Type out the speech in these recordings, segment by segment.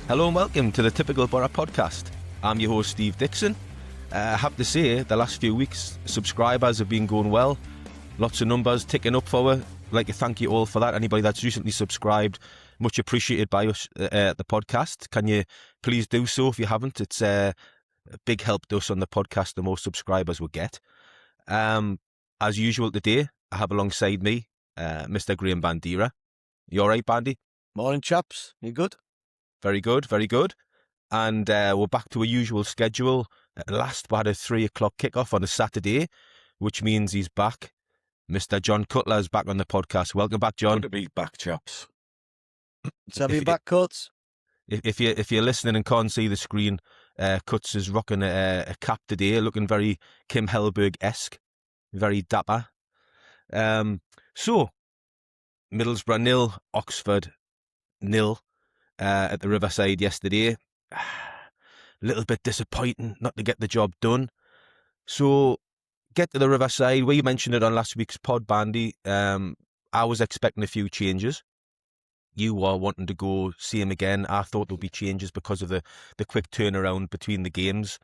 Hello and welcome to the Typical Boro podcast. I'm your host Steve Dixon. I have to say, the last few weeks, subscribers have been going well. Lots of numbers ticking up for us. I'd like to thank you all for that. Anybody that's recently subscribed, much appreciated by us at the podcast. Can you please do so if you haven't? It's a big help to us on the podcast, the more subscribers we get. As usual today, I have alongside me Mr. Graham Bandera. You all right, Bandy? Morning, chaps. You good? Very good, very good. And we're back to a usual schedule. At last, we had a 3 o'clock kickoff on a Saturday, which means he's back. Mr. John Cutler is back on the podcast. Welcome back, John. Good to be back, chaps. Let's have you back, Cuts. If you're listening and can't see the screen, Cuts is rocking a cap today, looking very Kim Hellberg-esque, very dapper. So, Middlesbrough 0, Oxford 0 at the Riverside yesterday. A little bit disappointing not to get the job done. So, get to the Riverside. We mentioned it on last week's pod, Bandy. I was expecting a few changes. You were wanting to go see him again. I thought there'd be changes because of the quick turnaround between the games.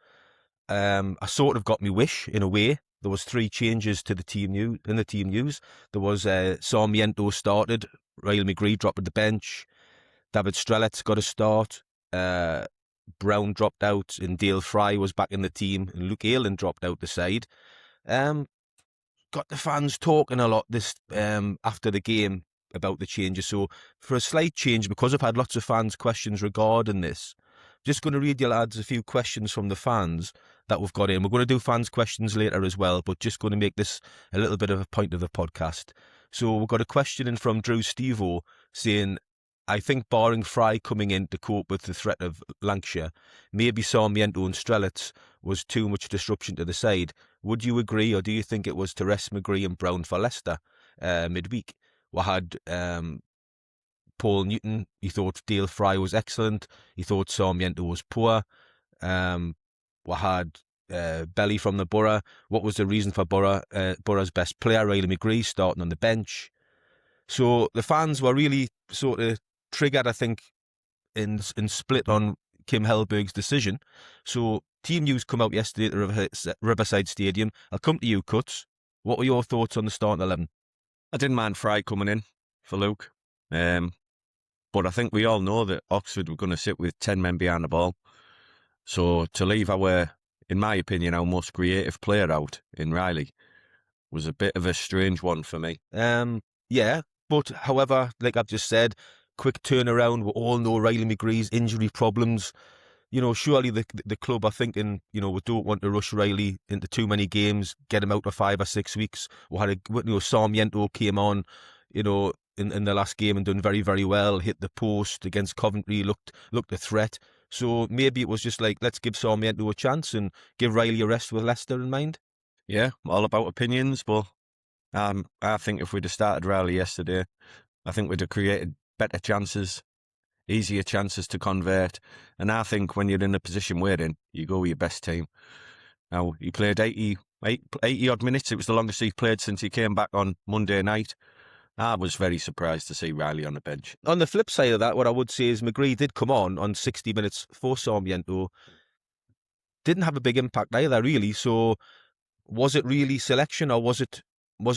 I sort of got my wish in a way. There was 3 changes to the team news. There was Sarmiento started, Riley McGree dropped at the bench, David Strelitz got a start, Brown dropped out, and Dale Fry was back in the team, and Luke Ayling dropped out the side. Got the fans talking a lot this after the game about the changes. So for a slight change, because I've had lots of fans' questions regarding this, just going to read you lads a few questions from the fans that we've got in. We're going to do fans' questions later as well, but just going to make this a little bit of a point of the podcast. So we've got a question in from Drew Stevo saying, I think barring Fry coming in to cope with the threat of Lancashire, maybe Sarmiento and Strelitz was too much disruption to the side. Would you agree, or do you think it was to rest McGree and Brown for Leicester midweek? We had Paul Newton. He thought Dale Fry was excellent. He thought Sarmiento was poor. We had Belly from the Borough. What was the reason for Borough's best player, Riley McGree, starting on the bench? So the fans were really sort of triggered, I think, in split on Kim Hellberg's decision. So team news come out yesterday at the Riverside Stadium. I'll come to you, Cuts. What were your thoughts on the starting 11? I didn't mind Fry coming in for Luke. But I think we all know that Oxford were going to sit with 10 men behind the ball. So to leave in my opinion, our most creative player out in Riley was a bit of a strange one for me. Yeah, but however, like I've just said, quick turnaround. We all know Riley McGree's injury problems. You know, surely the club are thinking, you know, we don't want to rush Riley into too many games, get him out for 5 or 6 weeks. Sarmiento came on, you know, in the last game and done very, very well, hit the post against Coventry, looked a threat. So maybe it was just like, let's give Sarmiento a chance and give Riley a rest with Leicester in mind. Yeah, all about opinions, but I think if we'd have started Riley yesterday, I think we'd have created better chances, easier chances to convert. And I think when you're in the position we're in, you go with your best team. Now, he played 80 odd minutes. It was the longest he's played since he came back on Monday night. I was very surprised to see Riley on the bench. On the flip side of that, what I would say is McGree did come on 60 minutes for Sarmiento. Didn't have a big impact either, really. So was it really selection, or was it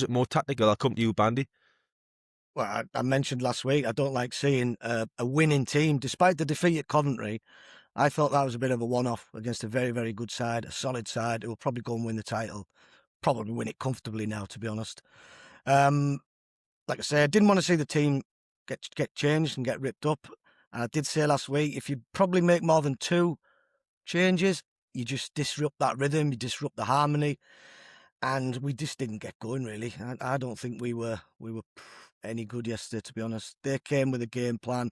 more tactical? I'll come to you, Bandy. Well, I mentioned last week, I don't like seeing a winning team. Despite the defeat at Coventry, I thought that was a bit of a one-off against a very, very good side, a solid side who will probably go and win the title. Probably win it comfortably now, to be honest. Like I say, I didn't want to see the team get changed and get ripped up. And I did say last week, if you probably make more than 2 changes, you just disrupt that rhythm, you disrupt the harmony. And we just didn't get going, really. I don't think we were any good yesterday, to be honest. They came with a game plan.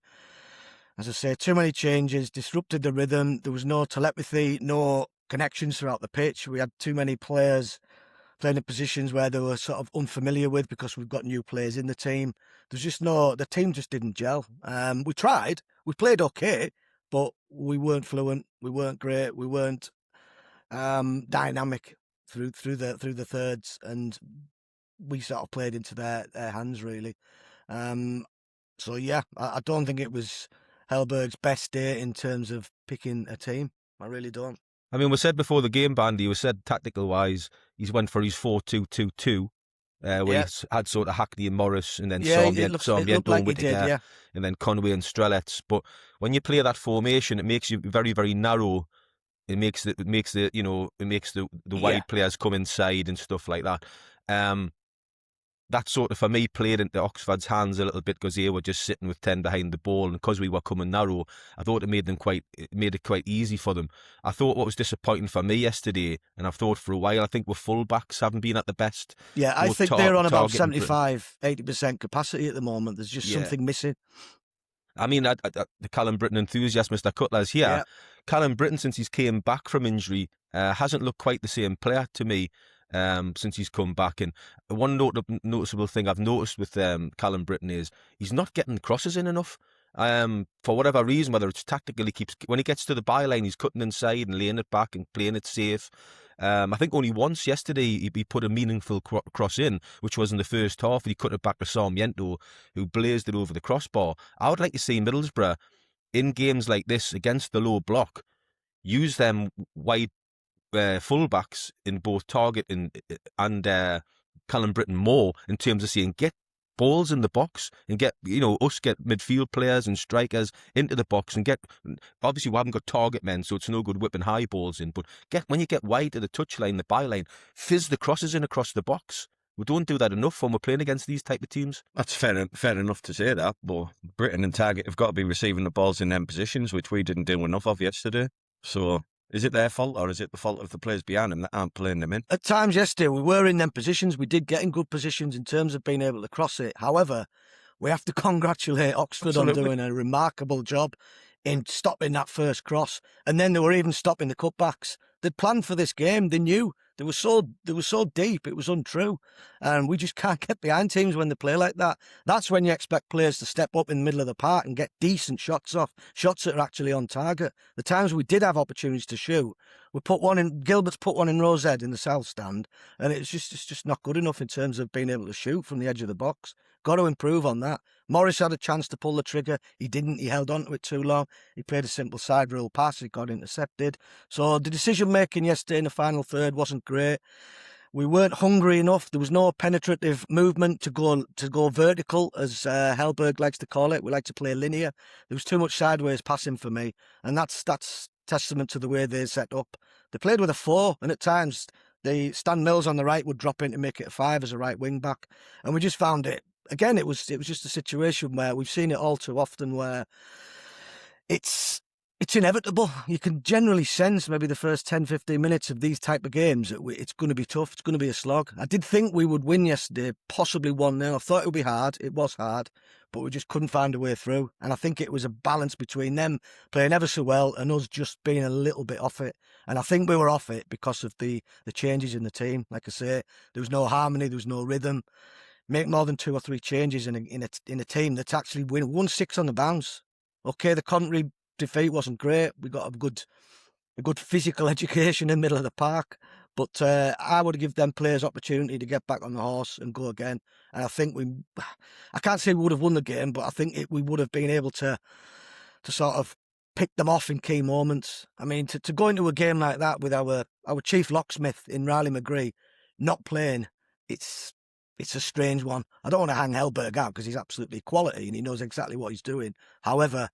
As I say, too many changes, disrupted the rhythm. There was no telepathy, no connections throughout the pitch. We had too many players playing in positions where they were sort of unfamiliar with because we've got new players in the team. The team just didn't gel. We tried, we played okay, but we weren't fluent, we weren't great, we weren't dynamic through the thirds, and we sort of played into their hands, really. So yeah, I don't think it was Hellberg's best day in terms of picking a team. I really don't. I mean, we said before the game, Bandy, we said tactical-wise, he's went for his 4-2-2-2, where Yeah. he's had sort of Hackney and Morris, and then Yeah, it looked Sarmiento like and he did, Whittaker, yeah. and then Conway and Strelets. But when you play that formation, it makes you very, very narrow. It makes the Yeah. wide players come inside and stuff like that. That sort of, for me, played into Oxford's hands a little bit because they were just sitting with 10 behind the ball, and because we were coming narrow, I thought it made it quite easy for them. I thought what was disappointing for me yesterday, and I've thought for a while, I think we're fullbacks haven't been at the best. Yeah, I Both think they're on about targeting 75-80% capacity at the moment. There's just something missing. I mean, the Callum Britton enthusiast, Mr. Cutler's here. Yeah. Callum Britton, since he's came back from injury, hasn't looked quite the same player to me since he's come back. And one noticeable thing I've noticed with Callum Britton is he's not getting the crosses in enough. For whatever reason, whether it's tactical, when he gets to the byline, he's cutting inside and laying it back and playing it safe. I think only once yesterday he put a meaningful cross in, which was in the first half. He cut it back to Sarmiento, who blazed it over the crossbar. I would like to see Middlesbrough in games like this against the low block use them wide fullbacks in both Target and Callum Britton more in terms of saying get balls in the box and get midfield players and strikers into the box and obviously we haven't got target men, so it's no good whipping high balls in, but when you get wide to the touchline, the byline, fizz the crosses in across the box. We don't do that enough when we're playing against these type of teams. That's fair enough to say that, but Britain and Target have got to be receiving the balls in them positions, which we didn't do enough of yesterday. So is it their fault, or is it the fault of the players behind them that aren't playing them in? At times yesterday, we were in them positions. We did get in good positions in terms of being able to cross it. However, we have to congratulate Oxford on doing a remarkable job in stopping that first cross. And then they were even stopping the cutbacks. They'd planned for this game. They knew. They were so deep, it was untrue. And we just can't get behind teams when they play like that. That's when you expect players to step up in the middle of the park and get decent shots off, shots that are actually on target. The times we did have opportunities to shoot, Gilbert's put one in Rosehead in the south stand, and it's just not good enough in terms of being able to shoot from the edge of the box. Got to improve on that. Morris had a chance to pull the trigger. He didn't. He held on to it too long. He played a simple side rule pass. It got intercepted. So the decision-making yesterday in the final third wasn't great. We weren't hungry enough. There was no penetrative movement to go vertical, as Hellberg likes to call it. We like to play linear. There was too much sideways passing for me, and that's testament to the way they set up. They played with a 4, and at times the Stan Mills on the right would drop in to make it a 5 as a right wing back, and we just found it. Again, it was just a situation where we've seen it all too often, where it's inevitable. You can generally sense maybe the first 10, 15 minutes of these type of games that it's going to be tough. It's going to be a slog. I did think we would win yesterday, possibly 1-0. I thought it would be hard. It was hard, but we just couldn't find a way through. And I think it was a balance between them playing ever so well and us just being a little bit off it. And I think we were off it because of the changes in the team. Like I say, there was no harmony, there was no rhythm. Make more than 2 or 3 changes in a team that's actually won 6 on the bounce. Okay, the Coventry defeat wasn't great. We got a good physical education in the middle of the park, but I would give them players opportunity to get back on the horse and go again. And I think I can't say we would have won the game, but I think we would have been able to sort of pick them off in key moments. I mean, to go into a game like that with our chief locksmith in Riley McGree not playing, it's a strange one. I don't want to hang Hellberg out because he's absolutely quality and he knows exactly what he's doing. However,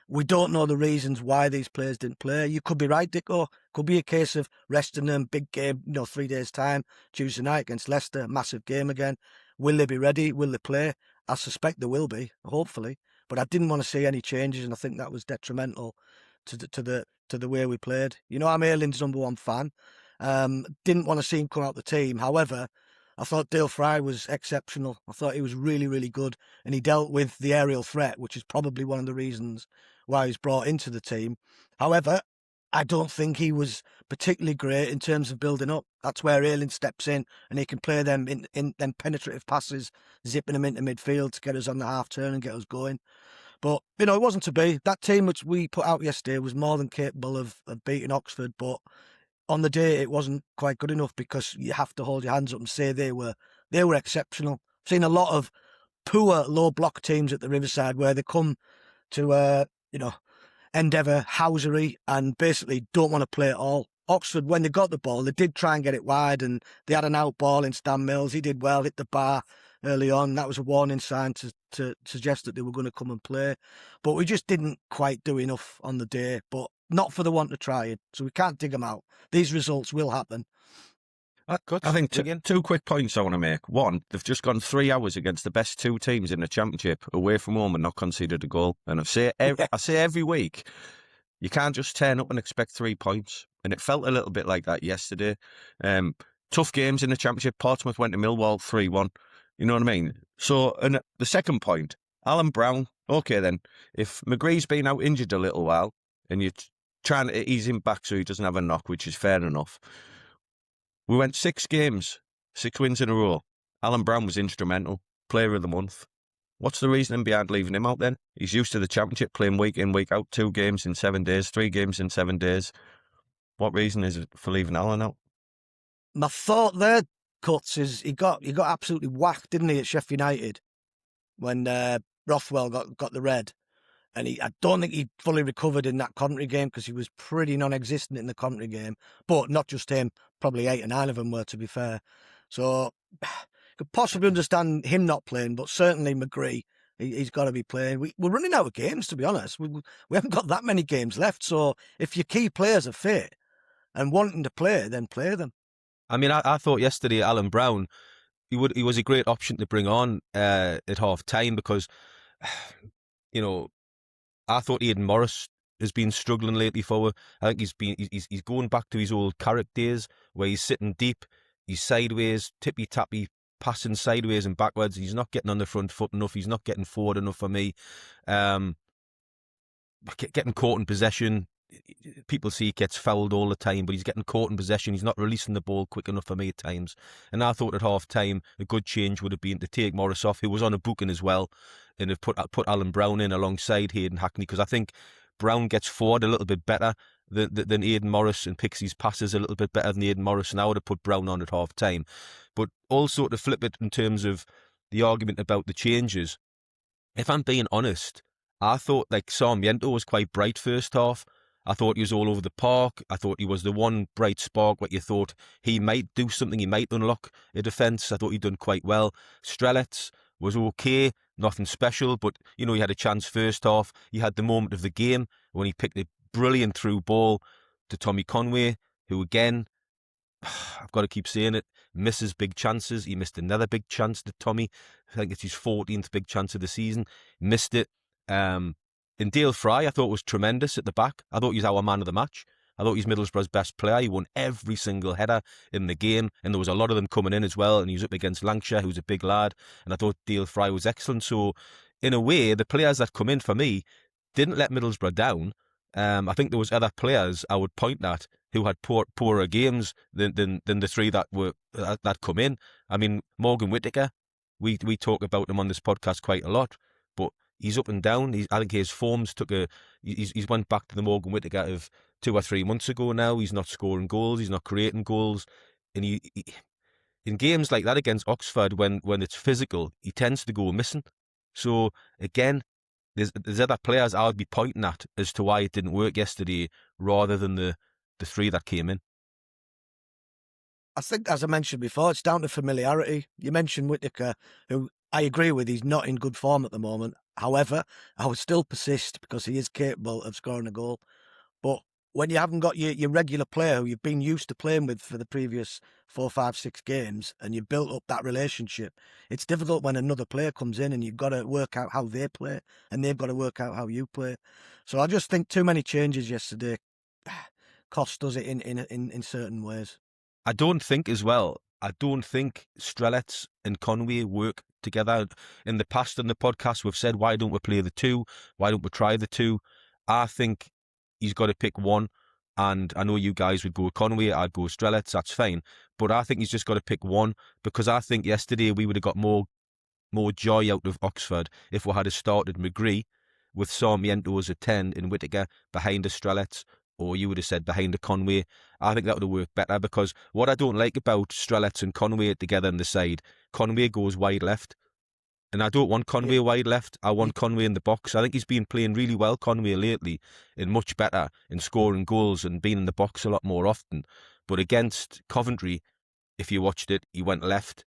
we don't know the reasons why these players didn't play. You could be right, Dicko. Could be a case of resting them, big game, 3 days' time, Tuesday night against Leicester, massive game again. Will they be ready? Will they play? I suspect they will be, hopefully. But I didn't want to see any changes, and I think that was detrimental to the way we played. I'm Aylin's number 1 fan. Didn't want to see him come out the team. However, I thought Dale Fry was exceptional. I thought he was really, really good. And he dealt with the aerial threat, which is probably one of the reasons why he's brought into the team. However, I don't think he was particularly great in terms of building up. That's where Aylin steps in and he can play them in them penetrative passes, zipping them into midfield to get us on the half turn and get us going. But, it wasn't to be. That team which we put out yesterday was more than capable of beating Oxford, but on the day, it wasn't quite good enough because you have to hold your hands up and say they were exceptional. I've seen a lot of poor low block teams at the Riverside where they come to endeavour, housery, and basically don't want to play at all. Oxford, when they got the ball, they did try and get it wide, and they had an out ball in Stan Mills. He did well, hit the bar early on. That was a warning sign to suggest that they were going to come and play. But we just didn't quite do enough on the day, but not for the want of trying. So we can't dig them out. These results will happen. I think two quick points I want to make. One, they've just gone 3 hours against the best two teams in the Championship away from home and not conceded a goal. And I say every week, you can't just turn up and expect 3 points. And it felt a little bit like that yesterday. Tough games in the Championship. Portsmouth went to Millwall 3-1. You know what I mean? So, and the second point, Alan Brown. Okay, then, if McGree's been out injured a little while and you're trying to ease him back so he doesn't have a knock, which is fair enough. We went 6 games, 6 wins in a row. Alan Brown was instrumental, player of the month. What's the reasoning behind leaving him out then? He's used to the Championship, playing week in, week out, 2 games in 7 days, 3 games in 7 days. What reason is it for leaving Alan out? My thought there, Cuts, is he got absolutely whacked, didn't he, at Sheffield United when Rothwell got the red. And I don't think he fully recovered in that Coventry game because he was pretty non-existent in the Coventry game. But not just him, probably 8 or 9 of them were, to be fair. So could possibly understand him not playing, but certainly McGree, he's got to be playing. We're running out of games, to be honest. We haven't got that many games left. So if your key players are fit and wanting to play, then play them. I mean, I thought yesterday Alan Brown, he was a great option to bring on at half time because, I thought Aidan Morris has been struggling lately forward. I think he's going back to his old Carrick days where he's sitting deep, he's sideways, tippy-tappy, passing sideways and backwards. He's not getting on the front foot enough. He's not getting forward enough for me. Getting caught in possession. People see he gets fouled all the time, but he's getting caught in possession. He's not releasing the ball quick enough for me at times. And I thought at half-time a good change would have been to take Morris off, who was on a booking as well, and have put Alan Brown in alongside Hayden Hackney, because I think Brown gets forward a little bit better than Aidan Morris and picks his passes a little bit better than Aidan Morris, and I would have put Brown on at half-time. But also to flip it in terms of the argument about the changes, if I'm being honest, I thought Sarmiento was quite bright first half. I thought he was all over the park. I thought he was the one bright spark where you thought he might do something, he might unlock a defence. I thought he'd done quite well. Strelets was okay, nothing special, but, he had a chance first half. He had the moment of the game when he picked a brilliant through ball to Tommy Conway, who again, I've got to keep saying it, misses big chances. He missed another big chance to Tommy. I think it's his 14th big chance of the season. Missed it. And Dale Fry, I thought was tremendous at the back. I thought he was our man of the match. I thought he's Middlesbrough's best player. He won every single header in the game, and there was a lot of them coming in as well, and he was up against Lancashire, who's a big lad, and I thought Dale Fry was excellent. So, in a way, the players that come in for me didn't let Middlesbrough down. I think there was other players I would point at who had poorer games than the 3 that come in. I mean, Morgan Whittaker, we talk about him on this podcast quite a lot, but he's up and down. I think his forms he's went back to the Morgan Whittaker of 2 or 3 months ago now. He's not scoring goals. He's not creating goals. And he in games like that against Oxford, when it's physical, he tends to go missing. So again, there's other players I would be pointing at as to why it didn't work yesterday, rather than the 3 that came in. I think, as I mentioned before, it's down to familiarity. You mentioned Whittaker, who I agree with, he's not in good form at the moment. However, I would still persist because he is capable of scoring a goal. But when you haven't got your regular player who you've been used to playing with for the previous 4, 5, 6 games, and you've built up that relationship, it's difficult when another player comes in and you've got to work out how they play and they've got to work out how you play. So I just think too many changes yesterday cost us it in certain ways. I don't think Strelets and Conway work together. In the past, in the podcast, we've said, why don't we play the 2? Why don't we try the 2? I think he's got to pick one. And I know you guys would go Conway, I'd go Strelets, that's fine. But I think he's just got to pick one, because I think yesterday we would have got more joy out of Oxford if we had started McGree with Sarmiento as a 10 and Whittaker behind the Strelets, or you would have said behind the Conway. I think that would have worked better, because what I don't like about Strelets and Conway together on the side, Conway goes wide left. And I don't want Conway wide left. I want Conway in the box. I think he's been playing really well, Conway, lately, and much better in scoring goals and being in the box a lot more often. But against Coventry, if you watched it, he went left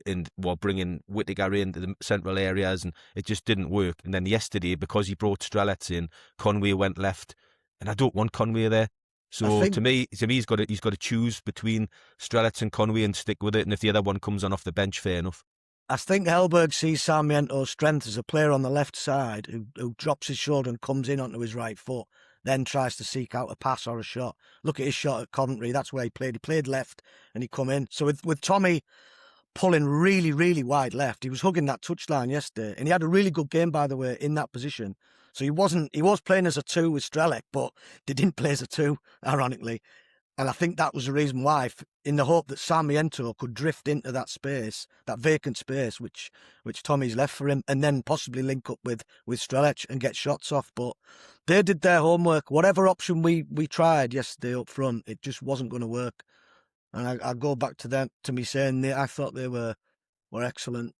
and while bringing Whittaker into the central areas, and it just didn't work. And then yesterday, because he brought Strelets in, Conway went left, and I don't want Conway there. So to me, he's got to choose between Strelets and Conway and stick with it. And if the other one comes on off the bench, fair enough. I think Hellberg sees Sarmiento's strength as a player on the left side who drops his shoulder and comes in onto his right foot, then tries to seek out a pass or a shot. Look at his shot at Coventry. That's where he played. He played left and he come in. So with Tommy pulling really, really wide left, he was hugging that touchline yesterday, and he had a really good game, by the way, in that position. So he was playing as a 2 with Strelec, but they didn't play as a 2, ironically. And I think that was the reason why, in the hope that Sarmiento could drift into that space, that vacant space, which Tommy's left for him, and then possibly link up with Strelec and get shots off. But they did their homework. Whatever option we tried yesterday up front, it just wasn't going to work. And I go back to me saying I thought they were excellent.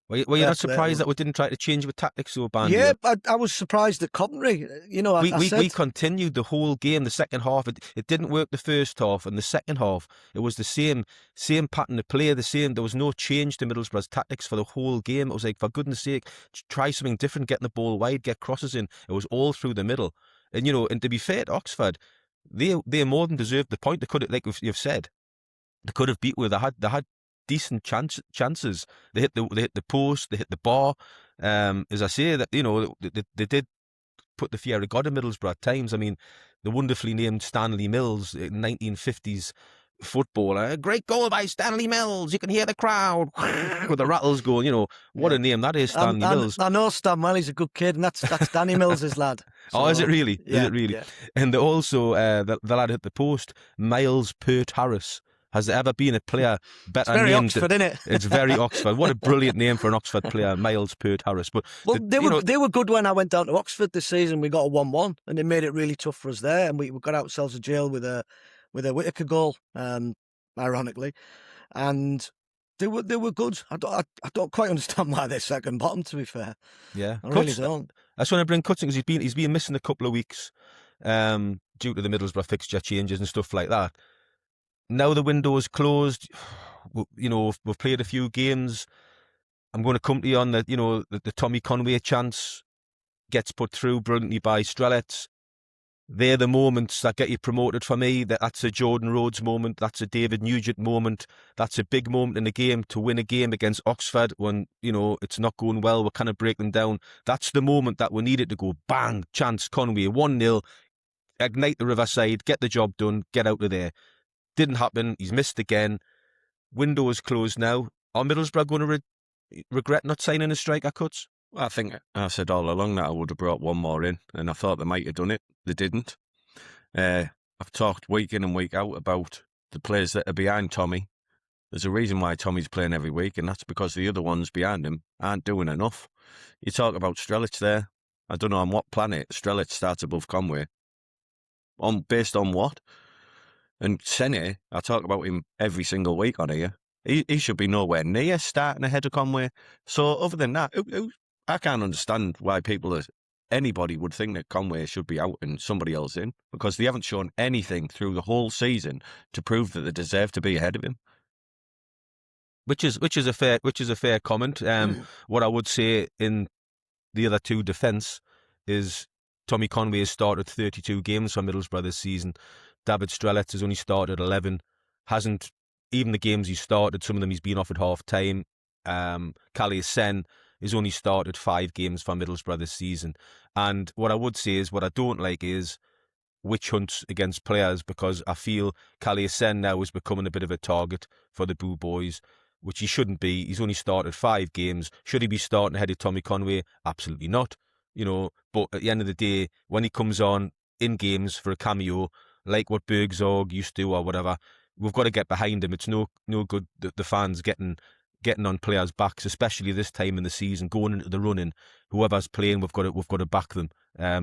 Well, you're not surprised that we didn't try to change with tactics so badly? Yeah, I was surprised at Coventry. We continued the whole game. The second half, it didn't work the first half, and the second half, it was the same pattern of play, the same. There was no change to Middlesbrough's tactics for the whole game. It was like, for goodness sake, try something different, getting the ball wide, get crosses in. It was all through the middle. And, and to be fair to Oxford, they more than deserved the point. They could have, like you've said, they could have beat where they had decent chances. They hit the post, they hit the bar. As I say, that they did put the fear of God in Middlesbrough at times. I mean, the wonderfully named Stanley Mills, 1950s footballer, great goal by Stanley Mills. You can hear the crowd with the rattles going. What a name that is, Stanley Mills. I know Stan well. He's a good kid, and that's Danny Mills' lad. So, is it really? Yeah, is it really? Yeah. And also the lad at the post, Miles Pert Harris. Has there ever been a player better named? It's very Oxford, isn't it? It's very Oxford. What a brilliant name for an Oxford player, Miles Pert Harris. But they were good when I went down to Oxford this season. We got a 1-1, and they made it really tough for us there. And we got ourselves of jail with a Whittaker goal, ironically. And they were good. I don't quite understand why they're second bottom, to be fair. Yeah, I really don't. I just want to bring Cuts in because he's been missing a couple of weeks due to the Middlesbrough fixture changes and stuff like that. Now the window is closed. We've played a few games. I'm going to come to you on the Tommy Conway chance gets put through brilliantly by Strelets. They're the moments that get you promoted for me. That's a Jordan Rhodes moment. That's a David Nugent moment. That's a big moment in the game to win a game against Oxford when, it's not going well. We're kind of break them down. That's the moment that we needed to go, bang, chance, Conway, 1-0, ignite the Riverside, get the job done, get out of there. Didn't happen. He's missed again. Window is closed now. Are Middlesbrough going to regret not signing a striker, Cuts? Well, I think I said all along that I would have brought one more in, and I thought they might have done it. They didn't. I've talked week in and week out about the players that are behind Tommy. There's a reason why Tommy's playing every week, and that's because the other ones behind him aren't doing enough. You talk about Strelec there. I don't know on what planet Strelec starts above Conway. Based on what? And Sene, I talk about him every single week on here. He should be nowhere near starting ahead of Conway. So other than that, I can't understand why anybody would think that Conway should be out and somebody else in, because they haven't shown anything through the whole season to prove that they deserve to be ahead of him. Which is a fair comment. What I would say in the other two defence is Tommy Conway has started 32 games for Middlesbrough this season. David Strelets has only started 11. Hasn't, even the games he's started, some of them he's been off at half time. Calais Sen has only started 5 games for Middlesbrough this season. And what I would say is, what I don't like is witch hunts against players, because I feel Calais Sen now is becoming a bit of a target for the Boo Boys, which he shouldn't be. He's only started 5 games. Should he be starting ahead of Tommy Conway? Absolutely not. But at the end of the day, when he comes on in games for a cameo, like what Bergzorg used to or whatever, we've got to get behind him. It's no good the fans getting on players' backs, especially this time in the season, going into the running. Whoever's playing, we've got to back them,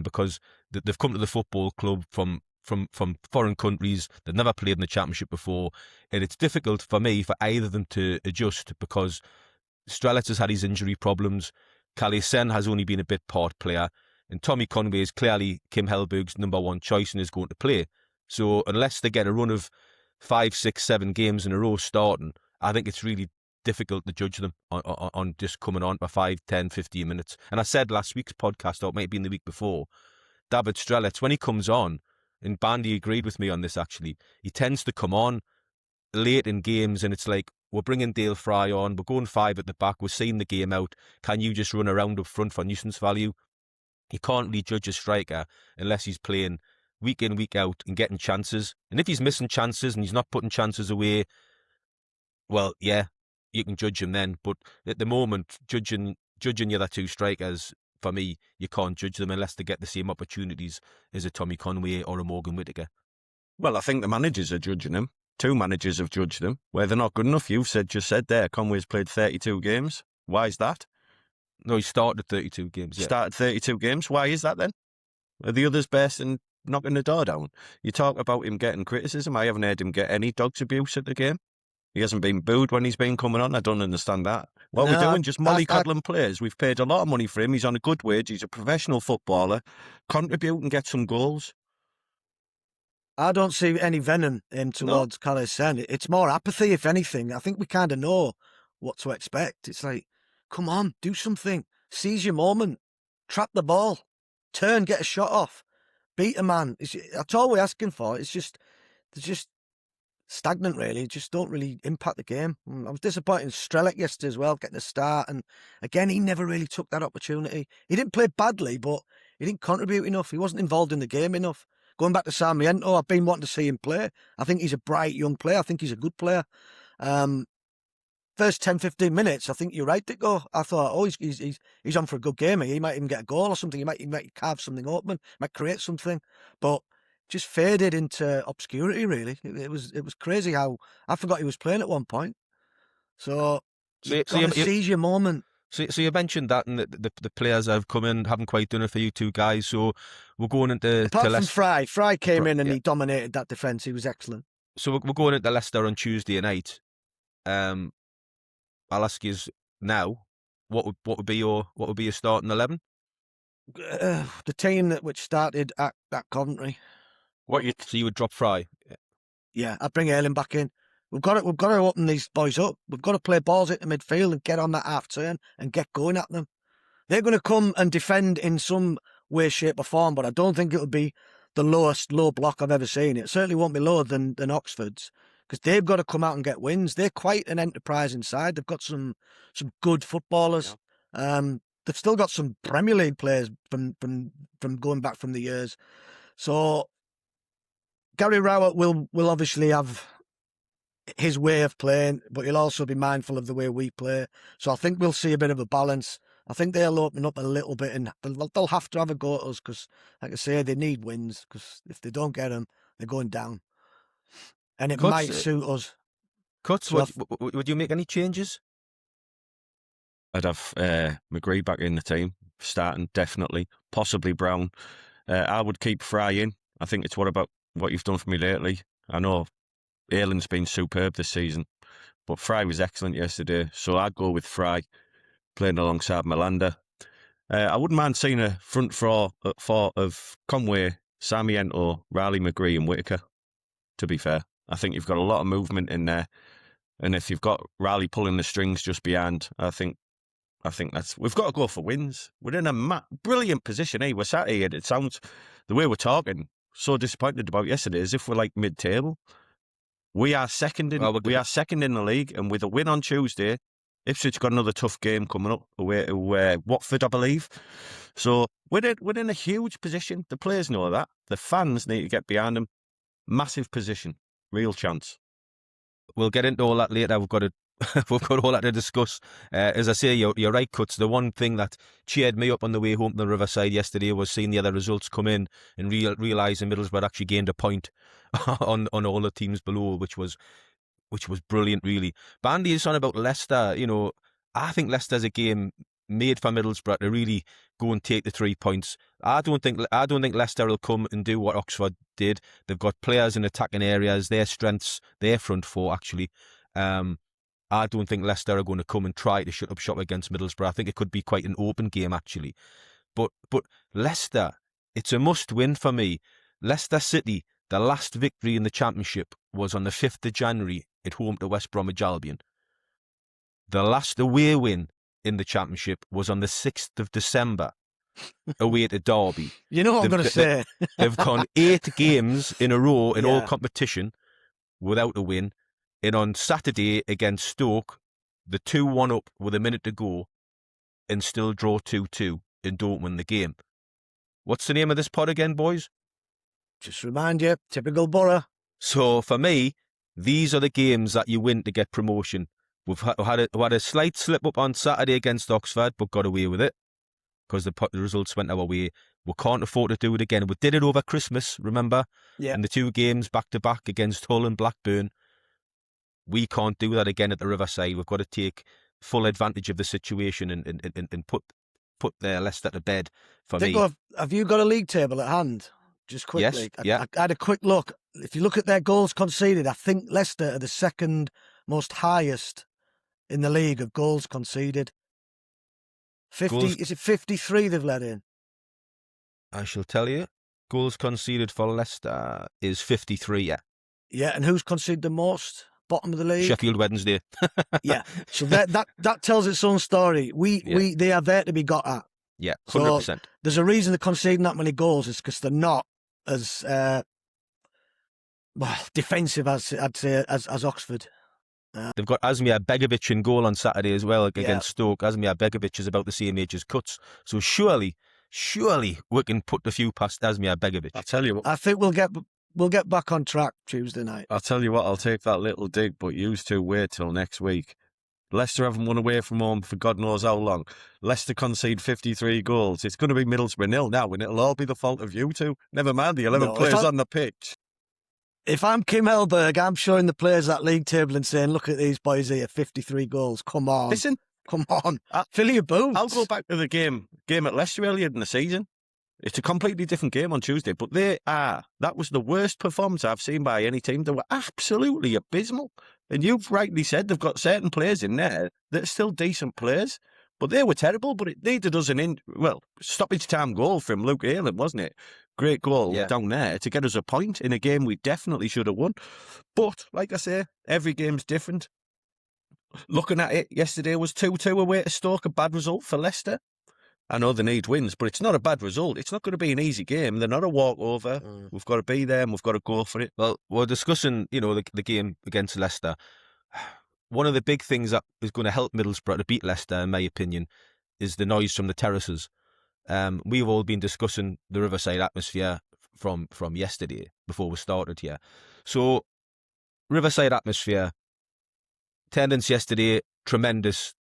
because they've come to the football club from foreign countries. They've never played in the Championship before, and it's difficult for either of them to adjust, because Strelets has had his injury problems. Kalisen has only been a bit part player. And Tommy Conway is clearly Kim Hellberg's number one choice and is going to play. So unless they get a run of 5, 6, 7 games in a row starting, I think it's really difficult to judge them on just coming on for 5, 10, 15 minutes. And I said last week's podcast, or it might have been the week before, David Strelets, when he comes on, and Bandy agreed with me on this actually, he tends to come on late in games and it's like, we're bringing Dale Fry on, we're going 5 at the back, we're seeing the game out, can you just run around up front for nuisance value? You can't really judge a striker unless he's playing week in, week out and getting chances. And if he's missing chances and he's not putting chances away, well, yeah, you can judge him then. But at the moment, judging the other 2 strikers, for me, you can't judge them unless they get the same opportunities as a Tommy Conway or a Morgan Whittaker. Well, I think the managers are judging him. 2 managers have judged them. Where they're not good enough, you've just said there, Conway's played 32 games. Why is that? No, he started 32 games. Yeah. Started 32 games. Why is that then? Are the others best in knocking the door down? You talk about him getting criticism. I haven't heard him get any dog's abuse at the game. He hasn't been booed when he's been coming on. I don't understand that. What we're doing, just mollycoddling players. We've paid a lot of money for him. He's on a good wage. He's a professional footballer. Contribute and get some goals. I don't see any venom towards Kalisen. It's more apathy, if anything. I think we kind of know what to expect. It's like, come on, do something. Seize your moment. Trap the ball. Turn, get a shot off. Beat a man. That's all we're asking for. It's just stagnant, really. Just don't really impact the game. I was disappointed in Strelec yesterday as well, getting a start. And again, he never really took that opportunity. He didn't play badly, but he didn't contribute enough. He wasn't involved in the game enough. Going back to Sarmiento, I've been wanting to see him play. I think he's a bright young player. I think he's a good player. First 10, 15 minutes, I think you're right, Dicko. I thought, he's on for a good game. He might even get a goal or something. He might carve something open, might create something. But just faded into obscurity, really. It was crazy how I forgot he was playing at one point. So you seize your moment. So you mentioned that, and the players that have come in haven't quite done it for you 2 guys. So we're going into apart from Fry. Fry came in and he dominated that defence. He was excellent. So we're going into Leicester on Tuesday night. I'll ask you now, what would be your starting 11? The team which started at Coventry. So you would drop Fry? Yeah, I'd bring Ayling back in. We've got to open these boys up. We've got to play balls into midfield and get on that half turn and get going at them. They're going to come and defend in some way, shape or form, but I don't think it'll be the lowest low block I've ever seen. It certainly won't be lower than Oxford's, because they've got to come out and get wins. They're quite an enterprise inside. They've got some good footballers. Yeah. They've still got some Premier League players from going back from the years. So Gary Rowett will obviously have his way of playing, but he'll also be mindful of the way we play. So I think we'll see a bit of a balance. I think they'll open up a little bit, and they'll have to have a go at us because, like I say, they need wins, because if they don't get them, they're going down. And it might suit us. Cuts, would you make any changes? I'd have McGree back in the team, starting, definitely. Possibly Brown. I would keep Fry in. I think it's what you've done for me lately. I know Ayling's been superb this season, but Fry was excellent yesterday, so I'd go with Fry, playing alongside Melander. I wouldn't mind seeing a front four of Conway, Sarmiento, Riley, McGree and Whittaker, to be fair. I think you've got a lot of movement in there, and if you've got Riley pulling the strings just behind, I think we've got to go for wins. We're in a brilliant position, eh? We're sat here, it sounds, the way we're talking, so disappointed about yesterday, as if we're like mid-table. We are second in the league, and with a win on Tuesday, Ipswich got another tough game coming up away to Watford, I believe. So we're in a huge position. The players know that. The fans need to get behind them. Massive position, real chance. We'll get into all that later. We've got all that to discuss. As I say, you're right, Cuts. The one thing that cheered me up on the way home to the Riverside yesterday was seeing the other results come in and realising Middlesbrough actually gained a point on all the teams below, which was brilliant, really. Bandy is on about Leicester. I think Leicester's a game made for Middlesbrough to really go and take the 3 points. I don't think Leicester will come and do what Oxford did. They've got players in attacking areas, their strengths, their front four actually. I don't think Leicester are going to come and try to shut up shop against Middlesbrough. I think it could be quite an open game, actually. But Leicester, it's a must-win for me. Leicester City, the last victory in the Championship was on the 5th of January at home to West Bromwich Albion. The last away win in the Championship was on the 6th of December away to Derby. You know what I'm going to say? They've gone 8 games in a row in all competition without a win. And on Saturday against Stoke, the 2-1 up with a minute to go and still draw 2-2 and don't win the game. What's the name of this pod again, boys? Just remind you, typical Boro. So for me, these are the games that you win to get promotion. We've had a slight slip up on Saturday against Oxford, but got away with it because the results went our way. We can't afford to do it again. We did it over Christmas, remember? Yeah. In the 2 games back-to-back against Hull and Blackburn. We can't do that again at the Riverside. We've got to take full advantage of the situation and put their Leicester to bed for me. Have you got a league table at hand? Just quickly. Yes, I had a quick look. If you look at their goals conceded, I think Leicester are the second most highest in the league of goals conceded. 50, is it 53 they've let in? I shall tell you. Goals conceded for Leicester is 53, yeah. Yeah, and who's conceded the most? Bottom of the league? Sheffield Wednesday. Yeah. So that tells its own story. They are there to be got at. Yeah, 100%. So there's a reason they're conceding that many goals. It's because they're not as defensive as I'd say as Oxford. They've got Asmir Begovic in goal on Saturday as well against Stoke. Asmir Begovic is about the same age as Cuts. So surely we can put a few past Asmir Begovic. I'll tell you what. I think we'll get back on track Tuesday night. I'll tell you what, I'll take that little dig, but you two wait till next week. Leicester haven't won away from home for God knows how long. Leicester concede 53 goals. It's going to be Middlesbrough 0 now, and it'll all be the fault of you two. Never mind the 11 players on the pitch. If I'm Kim Hellberg, I'm showing the players that league table and saying, look at these boys here, 53 goals. Come on. Listen. Come on. Fill your boots. I'll go back to the game at Leicester earlier in the season. It's a completely different game on Tuesday, but that was the worst performance I've seen by any team. They were absolutely abysmal. And you've rightly said they've got certain players in there that are still decent players, but they were terrible. But it needed us stoppage time goal from Luke Ayling, wasn't it? Great goal down there to get us a point in a game we definitely should have won. But, like I say, every game's different. Looking at it, yesterday was 2-2 away to Stoke, a bad result for Leicester. I know they need wins, but it's not a bad result. It's not going to be an easy game. They're not a walkover. We've got to be there and we've got to go for it. Well, we're discussing, the game against Leicester. One of the big things that is going to help Middlesbrough to beat Leicester, in my opinion, is the noise from the terraces. We've all been discussing the Riverside Atmosphere from yesterday before we started here. So, Riverside Atmosphere, attendance yesterday, tremendous.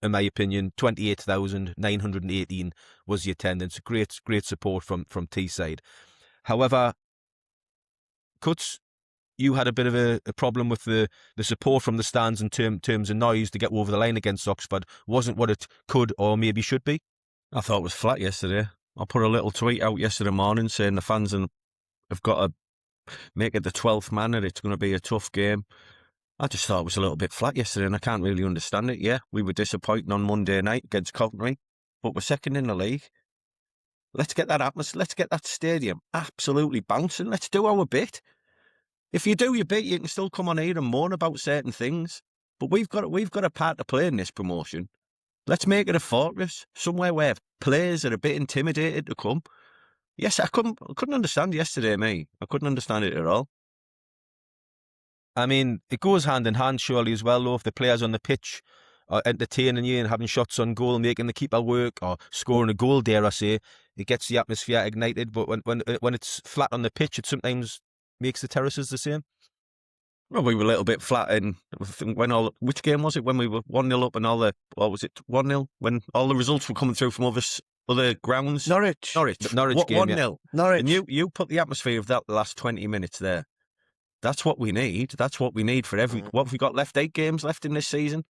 In my opinion, 28,918 was the attendance. Great support from Teesside. However, Cuts, you had a bit of a problem with the support from the stands in terms of noise to get over the line against Oxford. Wasn't what it could or maybe should be. I thought it was flat yesterday. I put a little tweet out yesterday morning saying the fans have got to make it the 12th man and it's going to be a tough game. I just thought it was a little bit flat yesterday and I can't really understand it. Yeah, we were disappointing on Monday night against Coventry, but we're second in the league. Let's get that atmosphere, let's get that stadium absolutely bouncing. Let's do our bit. If you do your bit, you can still come on here and moan about certain things, but we've got a part to play in this promotion. Let's make it a fortress, somewhere where players are a bit intimidated to come. Yes, I couldn't understand yesterday, mate. I couldn't understand it at all. I mean, it goes hand in hand, surely, as well, though, if the players on the pitch are entertaining you and having shots on goal, making the keeper work, or scoring a goal, dare I say, it gets the atmosphere ignited. But when it's flat on the pitch, it sometimes makes the terraces the same. Well, we were a little bit flat in, which game was it, when we were 1-0 up and or was it 1-0, when all the results were coming through from other grounds? Norwich game, 1-0. yeah. Norwich. And you put the atmosphere of that last 20 minutes there. That's what we need. That's what we need for what have we got left? 8 games left in this season.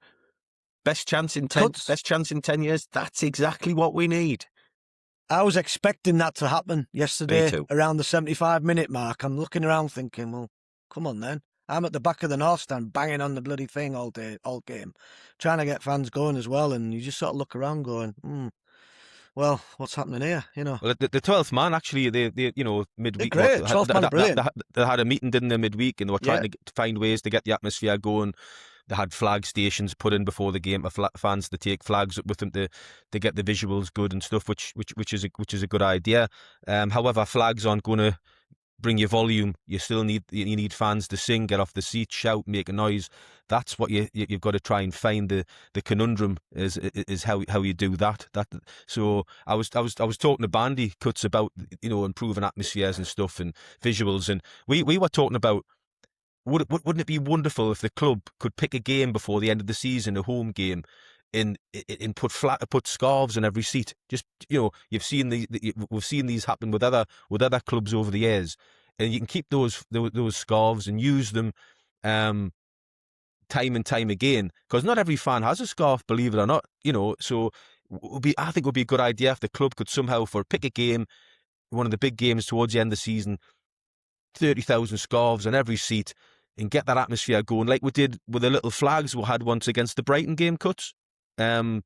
Best chance in 10 years. That's exactly what we need. I was expecting that to happen yesterday Me too. around the 75-minute mark. I'm looking around thinking, well, come on then. I'm at the back of the North Stand banging on the bloody thing all game, trying to get fans going as well. And you just sort of look around going, well, what's happening here? Well, the 12th man, actually, they midweek. They're great. 12th man are brilliant. They had a meeting, didn't they, midweek, and they were trying Yeah. to find ways to get the atmosphere going. They had flag stations put in before the game for fans to take flags up with them to get the visuals good and stuff, which is a good idea. However, flags aren't going to bring you volume. You still need fans to sing, get off the seat, shout, make a noise. That's what you've got to try and find. The conundrum is how you do that. So I was talking to Bandy Cuts about improving atmospheres and stuff and visuals, and we were talking about wouldn't it be wonderful if the club could pick a game before the end of the season, a home game, and put scarves on every seat. Just we've seen these happen with other clubs over the years, and you can keep those scarves and use them time and time again, because not every fan has a scarf, believe it or not. So I think it would be a good idea if the club could somehow pick a game, one of the big games towards the end of the season, 30,000 scarves on every seat, and get that atmosphere going like we did with the little flags we had once against the Brighton game, Cuts. Would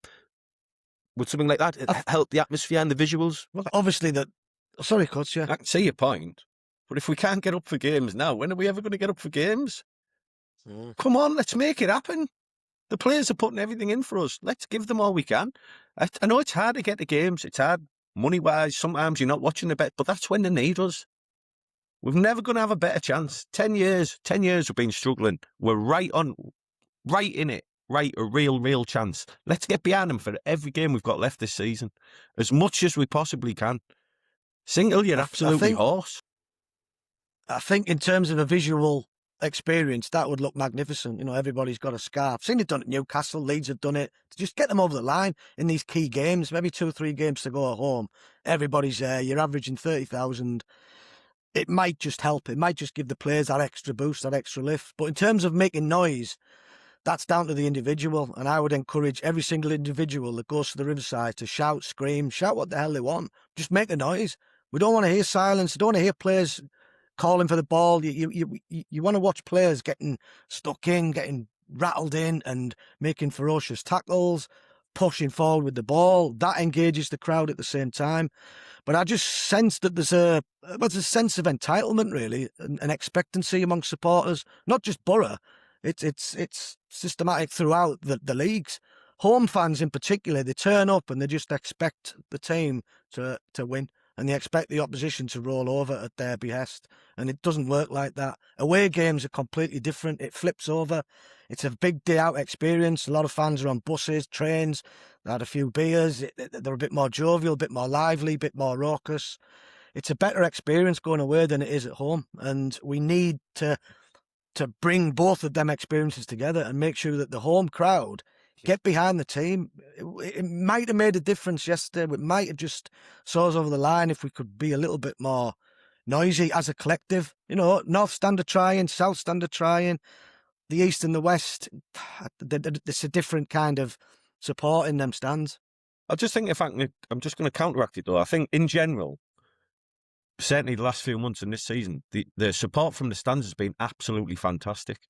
something like that help the atmosphere and the visuals? Well, obviously sorry, Cuts, yeah. I can see your point, but if we can't get up for games now, when are we ever going to get up for games? Come on, let's make it happen. The players are putting everything in for us. Let's give them all we can. I know it's hard to get to games. It's hard money-wise. Sometimes you're not watching the bet, but that's when they need us. We're never going to have a better chance. 10 years we've been struggling. We're right in it. Right, a real chance. Let's get behind them for every game we've got left this season, as much as we possibly can. Single, you're absolutely horse. I think in terms of a visual experience, that would look magnificent. Everybody's got a scarf. I've seen it done at Newcastle. Leeds have done it. To just get them over the line in these key games, maybe 2 or 3 games to go at home. Everybody's there. You're averaging 30,000. It might just help. It might just give the players that extra boost, that extra lift. But in terms of making noise, that's down to the individual. And I would encourage every single individual that goes to the Riverside to shout, scream, shout what the hell they want. Just make a noise. We don't want to hear silence. We don't want to hear players calling for the ball. You want to watch players getting stuck in, getting rattled in and making ferocious tackles, pushing forward with the ball. That engages the crowd at the same time. But I just sense that there's a sense of entitlement, really, an expectancy among supporters, not just Boro. It's systematic throughout the leagues. Home fans in particular, they turn up and they just expect the team to win, and they expect the opposition to roll over at their behest. And it doesn't work like that. Away games are completely different. It flips over. It's a big day out experience. A lot of fans are on buses, trains. They had a few beers. They're a bit more jovial, a bit more lively, a bit more raucous. It's a better experience going away than it is at home. And we need to bring both of them experiences together and make sure that the home crowd get behind the team. It might have made a difference yesterday. It might have just saw us over the line if we could be a little bit more noisy as a collective. North Stand are trying, South Stand are trying, the East and the West. It's a different kind of support in them stands. I just think I'm just going to counteract it though. I think in general, certainly the last few months in this season, the support from the stands has been absolutely fantastic.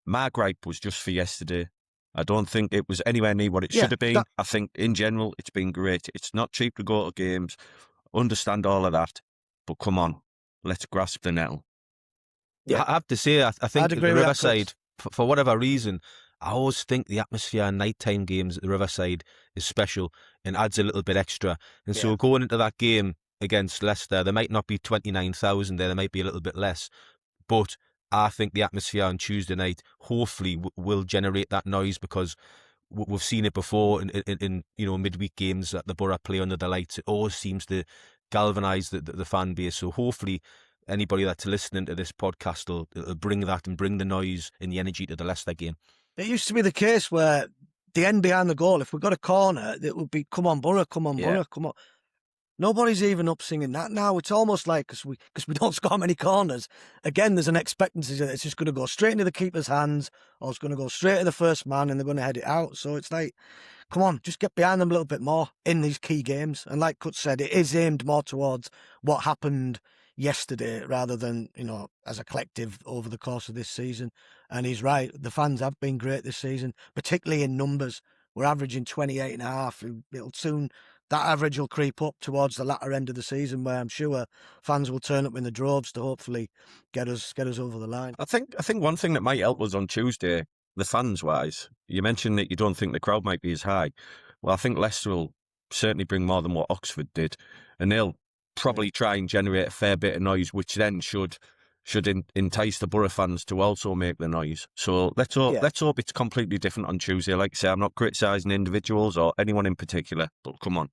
My gripe was just for yesterday. I don't think it was anywhere near what it should have been. I think in general, it's been great. It's not cheap to go to games. Understand all of that. But come on, let's grasp the nettle. Yeah. I have to say, I think the Riverside, for whatever reason, I always think the atmosphere in nighttime games at the Riverside is special and adds a little bit extra. And so going into that game against Leicester, there might not be 29,000 there might be a little bit less. But I think the atmosphere on Tuesday night hopefully will generate that noise, because we've seen it before in midweek games that the Boro play under the lights. It always seems to galvanise the fan base. So hopefully anybody that's listening to this podcast will bring that and bring the noise and the energy to the Leicester game. It used to be the case where the end behind the goal, if we got a corner, it would be, come on, Boro, come on, Boro, come on. Nobody's even up singing that now. It's almost like, because we don't score many corners, again, there's an expectancy that it's just going to go straight into the keeper's hands, or it's going to go straight to the first man and they're going to head it out. So it's like, come on, just get behind them a little bit more in these key games. And like Kut said, it is aimed more towards what happened yesterday rather than, as a collective over the course of this season. And he's right. The fans have been great this season, particularly in numbers. We're averaging 28 and a half. That average will creep up towards the latter end of the season, where I'm sure fans will turn up in the droves to hopefully get us over the line. I think one thing that might help us on Tuesday, the fans wise, you mentioned that you don't think the crowd might be as high. Well, I think Leicester will certainly bring more than what Oxford did, and they'll probably try and generate a fair bit of noise, which then should entice the Borough fans to also make the noise. So let's hope it's completely different on Tuesday. Like I say, I'm not criticising individuals or anyone in particular, but come on.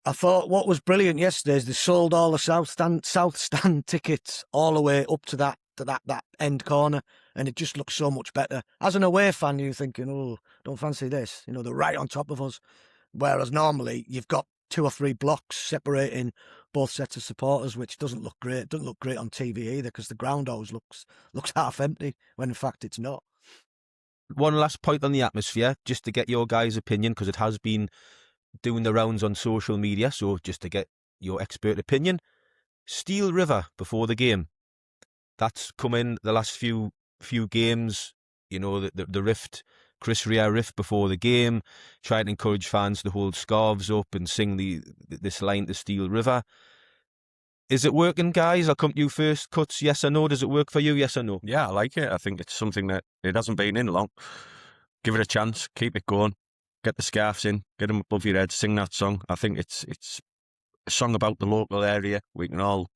I thought what was brilliant yesterday is they sold all the South Stand tickets all the way up to that end corner, and it just looks so much better. As an away fan, you're thinking, oh, don't fancy this. They're right on top of us. Whereas normally you've got 2 or 3 blocks separating both sets of supporters, which doesn't look great. It doesn't look great on TV either, because the ground always looks half empty when in fact it's not. One last point on the atmosphere, just to get your guys' opinion, because it has been doing the rounds on social media, so just to get your expert opinion. Steel River before the game, that's come in the last few games, the rift, Chris Rea riff before the game, trying to encourage fans to hold scarves up and sing this line to Steel River. Is it working, guys? I'll come to you first. Cuts, yes or no? Does it work for you, yes or no? Yeah, I like it. I think it's something that it hasn't been in long. Give it a chance, keep it going. Get the scarves in, get them above your head, sing that song. I think it's a song about the local area. We can all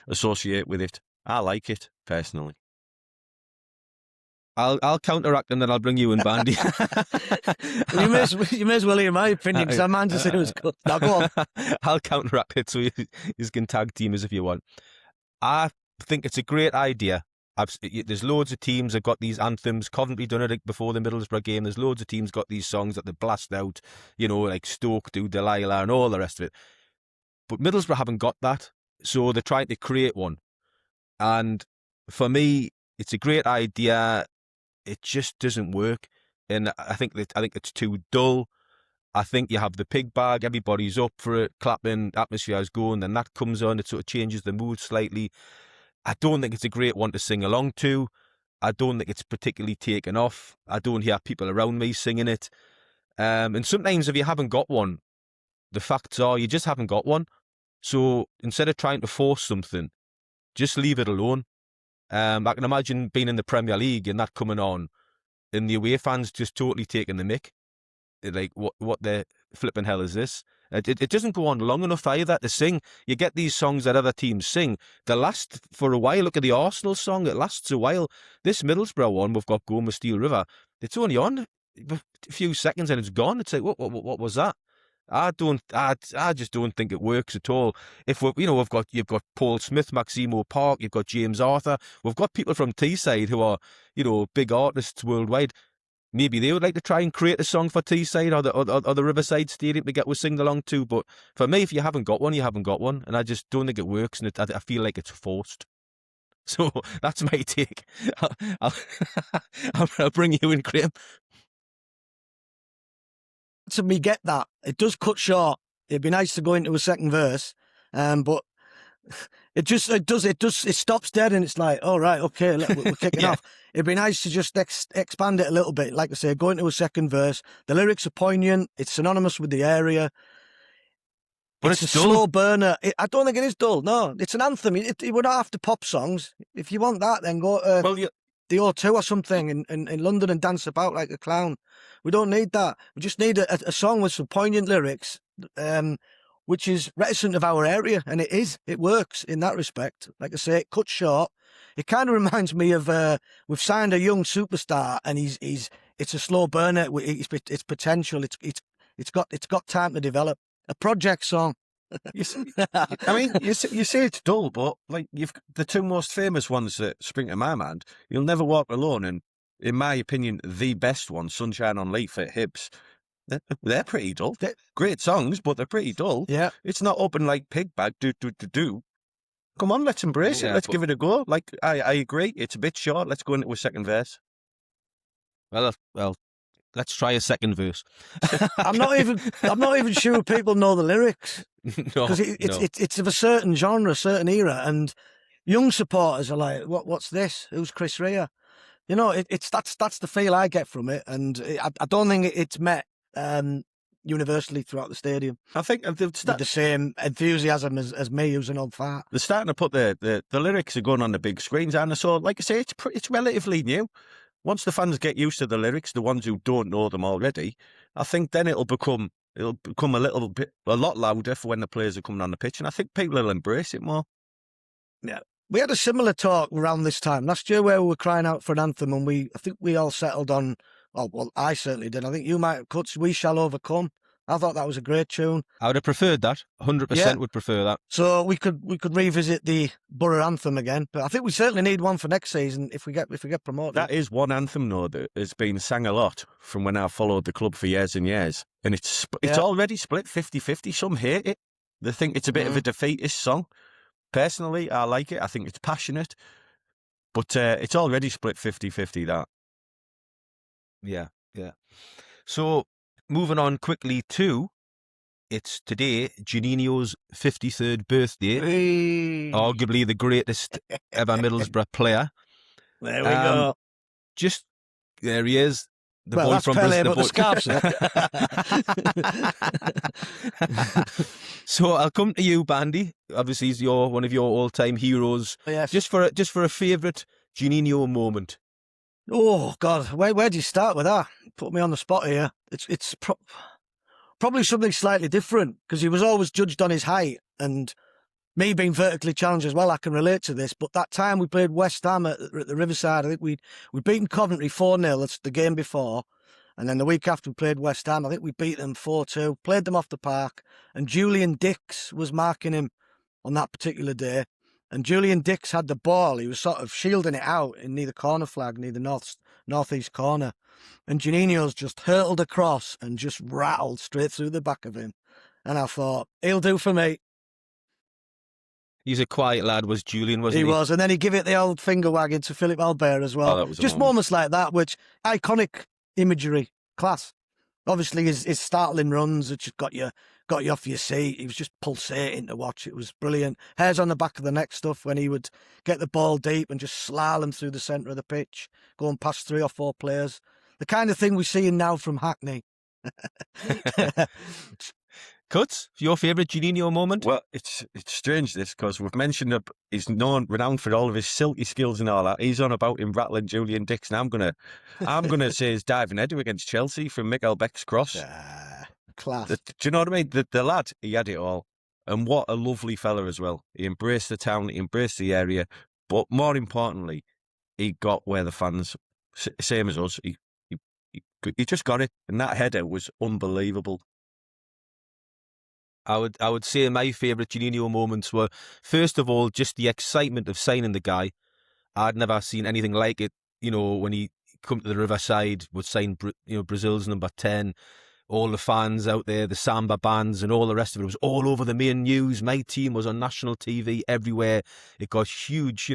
associate with it. I like it personally. I'll counteract and then I'll bring you in, Bandy. you may as well hear my opinion, because I man just said it was good. Now go on. I'll counteract it so you can tag team us if you want. I think it's a great idea. There's loads of teams that got these anthems. Coventry done it before the Middlesbrough game. There's loads of teams got these songs that they blast out, like Stoke do, Delilah and all the rest of it. But Middlesbrough haven't got that, so they're trying to create one. And for me, it's a great idea. It just doesn't work, and I think it's too dull. I think you have the pig bag, everybody's up for it, clapping, atmosphere is going, then that comes on, it sort of changes the mood slightly. I don't think it's a great one to sing along to. I don't think it's particularly taken off. I don't hear people around me singing it. And sometimes if you haven't got one, the facts are you just haven't got one. So instead of trying to force something, just leave it alone. I can imagine being in the Premier League and that coming on, and the away fans just totally taking the mick. Like, what the flipping hell is this? It doesn't go on long enough either to sing. You get these songs that other teams sing. They last for a while. Look at the Arsenal song. It lasts a while. This Middlesbrough one we've got going with Steel River, it's only on a few seconds and it's gone. It's like, what was that? I just don't think it works at all. If you've got Paul Smith, Maximo Park, you've got James Arthur, we've got people from Teesside who are, big artists worldwide. Maybe they would like to try and create a song for Teesside or the Riverside Stadium to get us singing along to. But for me, if you haven't got one, you haven't got one, and I just don't think it works, and I feel like it's forced. So that's my take. I'll bring you in, Graham. To me, get that. It does cut short. It'd be nice to go into a second verse, but it stops dead, and it's like, all right, okay, we're kicking off. It'd be nice to just expand it a little bit. Like I say, go into a second verse. The lyrics are poignant. It's synonymous with the area. But it's a slow burner. I don't think it is dull. No, it's an anthem. We're not after pop songs. If you want that, then go to the O2 or something in London and dance about like a clown. We don't need that. We just need a song with some poignant lyrics, which is reticent of our area, and it is. It works in that respect. Like I say, it cuts short. It kind of reminds me of we've signed a young superstar, and it's a slow burner. It's potential. It's got time to develop. A project song. You say it's dull, but like the two most famous ones that spring to my mind, You'll Never Walk Alone, and in my opinion, the best one, Sunshine on Leaf at Hibs. They're pretty dull. They're great songs, but they're pretty dull. Yeah, it's not open like Pig Bag. Do. Come on, let's embrace it. Let's give it a go. Like I agree, it's a bit short. Let's go into a second verse. Well, Let's try a second verse. I'm not even sure people know the lyrics No, because it's of a certain genre, a certain era, and young supporters are like, "What's this? Who's Chris Rea?" You know, that's the feel I get from it, and I don't think it's met universally throughout the stadium. I think With the same enthusiasm as me, who's an old fart. they're starting to put the lyrics are going on the big screens, and so, like I say, it's relatively new. Once the fans get used to the lyrics, the ones who don't know them already, I think then it'll become a lot louder for when the players are coming on the pitch, and I think people will embrace it more. Yeah. We had a similar talk around this time last year where we were crying out for an anthem, and I think we all settled on, oh, well, I certainly did. I think you might have cut We Shall Overcome. I thought that was a great tune. I would have preferred that. 100% would prefer that. So we could revisit the Boro anthem again, but I think we certainly need one for next season if we get promoted. That is one anthem, though, that has been sang a lot from when I followed the club for years and years, and it's already split 50-50. Some hate it. They think it's a bit of a defeatist song. Personally, I like it. I think it's passionate, but it's already split 50-50, that. Yeah. So, moving on quickly to, it's today Juninho's 53rd birthday. Hey. Arguably the greatest ever Middlesbrough player. There we go. Just, there he is. The boy that's from Pele, Brisbane. but the scarves. So I'll come to you, Bandy. Obviously, he's one of your all-time heroes. Yes. Just for a favourite Juninho moment. Oh God, where do you start with that? Put me on the spot here. It's probably something slightly different because he was always judged on his height, and me being vertically challenged as well, I can relate to this. But that time we played West Ham at the Riverside, I think we'd beaten Coventry 4-0. That's the game before. And then the week after we played West Ham, I think we beat them 4-2, played them off the park. And Julian Dix was marking him on that particular day. And Julian Dix had the ball. He was sort of shielding it out in near the corner flag, near the northeast corner. And Juninho's just hurtled across and just rattled straight through the back of him. And I thought, he'll do for me. He's a quiet lad, was Julian, wasn't he? He was, and then he give it the old finger wagging to Philip Albert as well. Oh, that was just moments like that, which iconic imagery, class. Obviously, his startling runs that just got you off your seat. He was just pulsating to watch. It was brilliant. Hairs on the back of the neck stuff when he would get the ball deep and just slalom through the centre of the pitch, going past 3 or 4 players. The kind of thing we're seeing now from Hackney. Cuts, your favourite Juninho moment? Well, it's strange this because we've mentioned he's renowned for all of his silky skills and all that. He's on about him rattling Julian Dix, and I'm gonna say his diving header against Chelsea from Miguel Beck's cross. Class. Do you know what I mean? The lad, he had it all, and what a lovely fella as well. He embraced the town, he embraced the area, but more importantly, he got where the fans, same as us, he just got it, and that header was unbelievable. I would say my favourite Juninho moments were, first of all, just the excitement of signing the guy. I'd never seen anything like it. You know, when he come to the Riverside, would sign Brazil's number 10, all the fans out there, the samba bands and all the rest of it. It was all over the main news. My team was on national TV everywhere. It got huge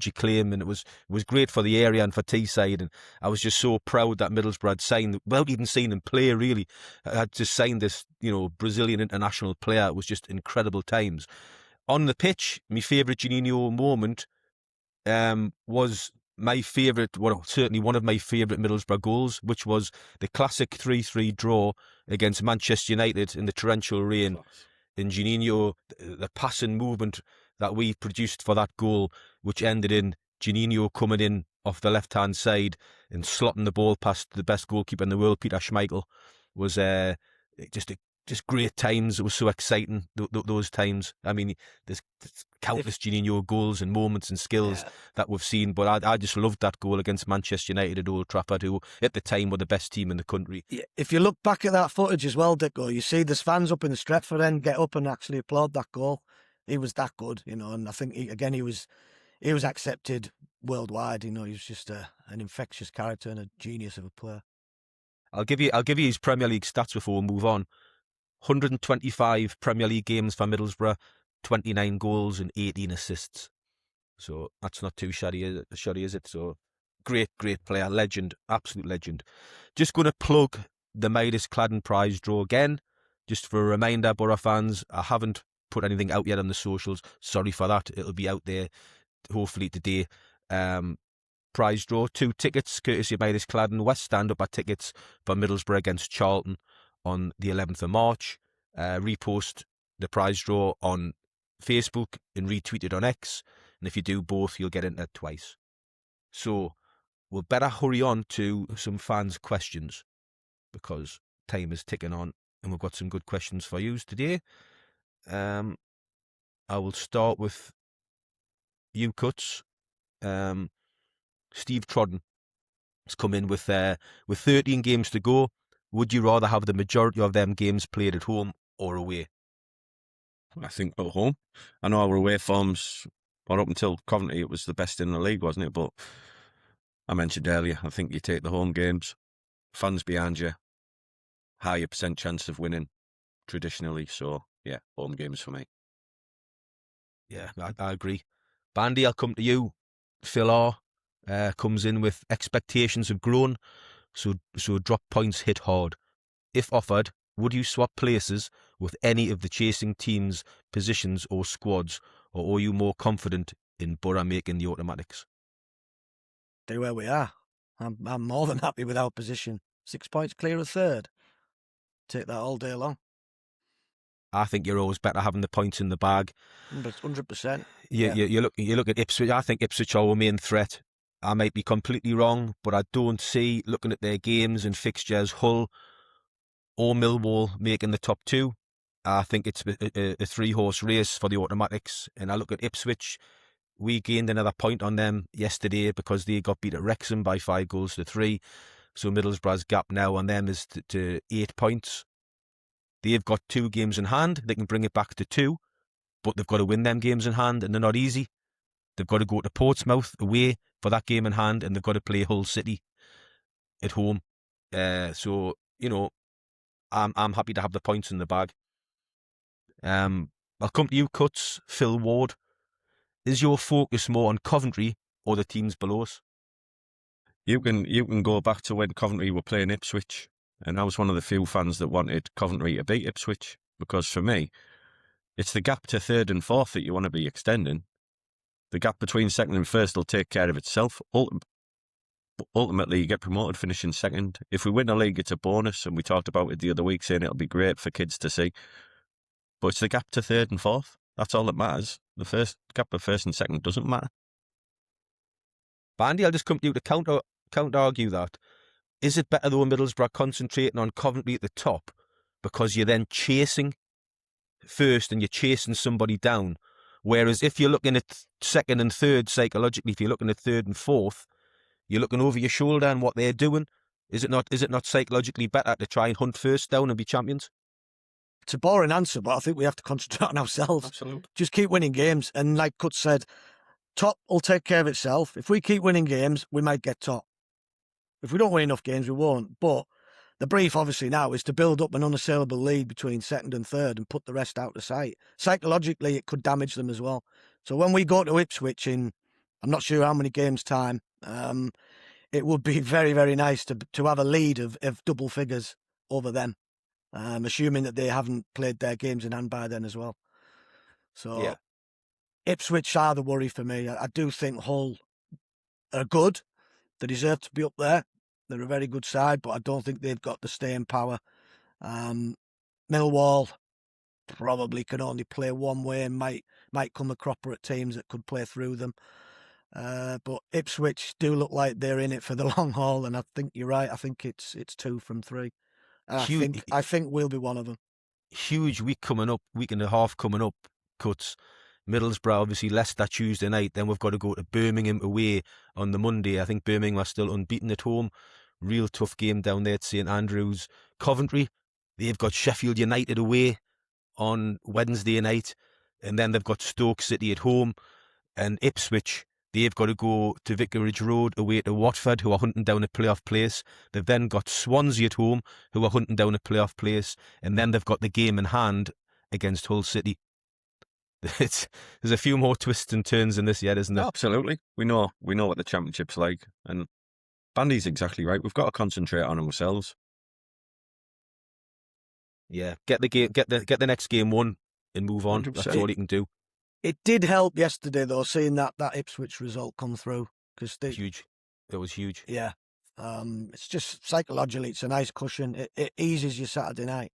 acclaim, and it was great for the area and for Teesside, and I was just so proud that Middlesbrough had signed, without even seeing him play really, had just signed this Brazilian international player. It was just incredible times. On the pitch, my favourite Juninho moment was my favourite, well, certainly one of my favourite Middlesbrough goals, which was the classic 3-3 draw against Manchester United in the torrential rain. In Juninho, the passing movement that we produced for that goal, which ended in Juninho coming in off the left-hand side and slotting the ball past the best goalkeeper in the world, Peter Schmeichel, was just great times. It was so exciting, those times. I mean, there's countless Juninho goals and moments and skills that we've seen, but I just loved that goal against Manchester United at Old Trafford, who at the time were the best team in the country. If you look back at that footage as well, Dicko, you see there's fans up in the Stretford end get up and actually applaud that goal. He was that good, and I think he was accepted worldwide. He was just an infectious character and a genius of a player. I'll give you his Premier League stats before we move on. 125 Premier League games for Middlesbrough, 29 goals and 18 assists. So that's not too shoddy, is it? So Great player, legend, absolute legend. Just going to plug the Midas Claddon prize draw again, just for a reminder, Boro fans. I haven't put anything out yet on the socials. Sorry for that. It'll be out there hopefully today. Prize draw, 2 tickets courtesy of Midas Claddon. West Stand up at tickets for Middlesbrough against Charlton on the 11th of March. Repost the prize draw on Facebook and retweet it on X. And if you do both, you'll get entered twice. So we'll better hurry on to some fans' questions because time is ticking on and we've got some good questions for you today. I will start with you, Cuts. Steve Trodden has come in with 13 games to go. Would you rather have the majority of them games played at home or away? I think at home. I know our away forms, or up until Coventry, it was the best in the league, wasn't it? But I mentioned earlier, I think you take the home games, fans behind you, higher percent chance of winning traditionally. So, yeah, home games for me. Yeah, I agree. Bandy, I'll come to you. Phil R comes in with expectations have grown, so drop points hit hard. If offered, would you swap places with any of the chasing teams' positions or squads, or are you more confident in Boro making the automatics? Stay where we are. I'm more than happy with our position. 6 points clear of third. Take that all day long. I think you're always better having the points in the bag. 100%. You look at Ipswich. I think Ipswich are our main threat. I might be completely wrong, but I don't see, looking at their games and fixtures, Hull or Millwall making the top 2. I think it's a 3-horse race for the automatics. And I look at Ipswich. We gained another point on them yesterday because they got beat at Wrexham by 5-3. So Middlesbrough's gap now on them is to 8 points. They've got 2 games in hand. They can bring it back to 2, but they've got to win them games in hand, and they're not easy. They've got to go to Portsmouth away for that game in hand, and they've got to play Hull City at home. So, you know, I'm happy to have the points in the bag. I'll come to you, Cuts. Phil Ward. Is your focus more on Coventry or the teams below us? You can go back to when Coventry were playing Ipswich, and I was one of the few fans that wanted Coventry to beat Ipswich, because for me, it's the gap to third and fourth that you want to be extending. The gap between second and first will take care of itself. Ultimately, you get promoted finishing second. If we win the league, it's a bonus, and we talked about it the other week, saying it'll be great for kids to see. But it's the gap to third and fourth. That's all that matters. The first gap of first and second doesn't matter. Bandy, I'll just come to you to counter-argue that. Is it better though Middlesbrough concentrating on Coventry at the top because you're then chasing first and you're chasing somebody down? Whereas if you're looking at second and third psychologically, if you're looking at third and fourth, you're looking over your shoulder and what they're doing. Is it not psychologically better to try and hunt first down and be champions? It's a boring answer, but I think we have to concentrate on ourselves. Absolutely. Just keep winning games. And like Cut said, top will take care of itself. If we keep winning games, we might get top. If we don't win enough games, we won't. But the brief, obviously, now is to build up an unassailable lead between second and third and put the rest out of sight. Psychologically, it could damage them as well. So when we go to Ipswich in, I'm not sure how many games' time, it would be very, very nice to have a lead of double figures over them, assuming that they haven't played their games in hand by then as well. So yeah. Ipswich are the worry for me. I do think Hull are good. They deserve to be up there. They're a very good side, but I don't think they've got the staying power. Millwall probably can only play one way and might come a cropper at teams that could play through them. But Ipswich do look like they're in it for the long haul, and I think you're right. I think it's 2 from 3. I think we'll be one of them. Huge week coming up, week and a half coming up, Cuts. Middlesbrough, obviously Leicester Tuesday night. Then we've got to go to Birmingham away on the Monday. I think Birmingham are still unbeaten at home. Real tough game down there at St Andrews. Coventry, they've got Sheffield United away on Wednesday night. And then they've got Stoke City at home. And Ipswich, they've got to go to Vicarage Road away to Watford, who are hunting down a playoff place. They've then got Swansea at home, who are hunting down a playoff place. And then they've got the game in hand against Hull City. There's a few more twists and turns in this yet, isn't there? Absolutely. We know what the championship's like, and Bandy's exactly right. We've got to concentrate on ourselves. Yeah, get the next game won and move on. 100%. That's all you can do. It did help yesterday, though, seeing that Ipswich result come through. Because Huge. It was huge. Yeah. It's just psychologically, it's a nice cushion. It eases your Saturday night.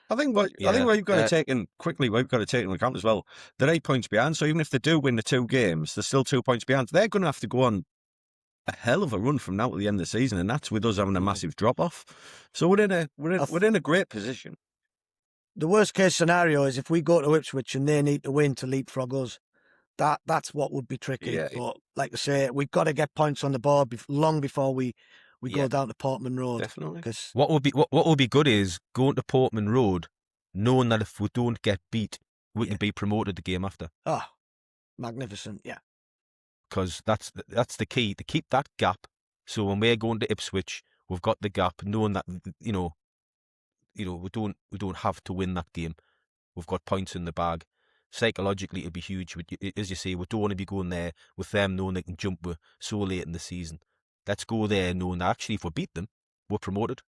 I think what you've got to take in quickly, we've got to take into account as well. They're 8 points behind, so even if they do win the 2 games, they're still 2 points behind. They're going to have to go on a hell of a run from now to the end of the season, and that's with us having a massive drop off. So we're in a great position. The worst case scenario is if we go to Ipswich and they need to win to leapfrog us. That's what would be tricky. Yeah. But like I say, we've got to get points on the board long before we go down to Portman Road. Definitely. What would be good is going to Portman Road, knowing that if we don't get beat, we can be promoted the game after. Oh, magnificent! Yeah, because that's the key, to keep that gap. So when we're going to Ipswich, we've got the gap, knowing that we don't have to win that game. We've got points in the bag. Psychologically, it'd be huge. As you say, we don't want to be going there with them knowing they can jump so late in the season. Let's go there knowing that actually if we beat them, we're promoted.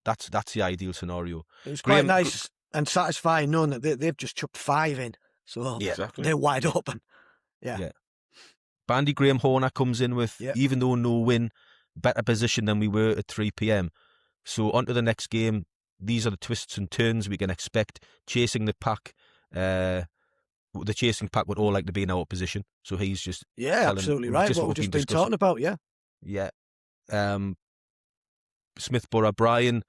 That's the ideal scenario. It was quite nice and satisfying knowing that they've just chucked 5 in. So they're wide open. Yeah. Bandy, Graham Horner comes in with, even though no win, better position than we were at 3 p.m. So on to the next game. These are the twists and turns we can expect. Chasing the pack. The chasing pack would all like to be in our position. So he's just absolutely right. What we've just been talking about, Yeah. Smithborough, Brian,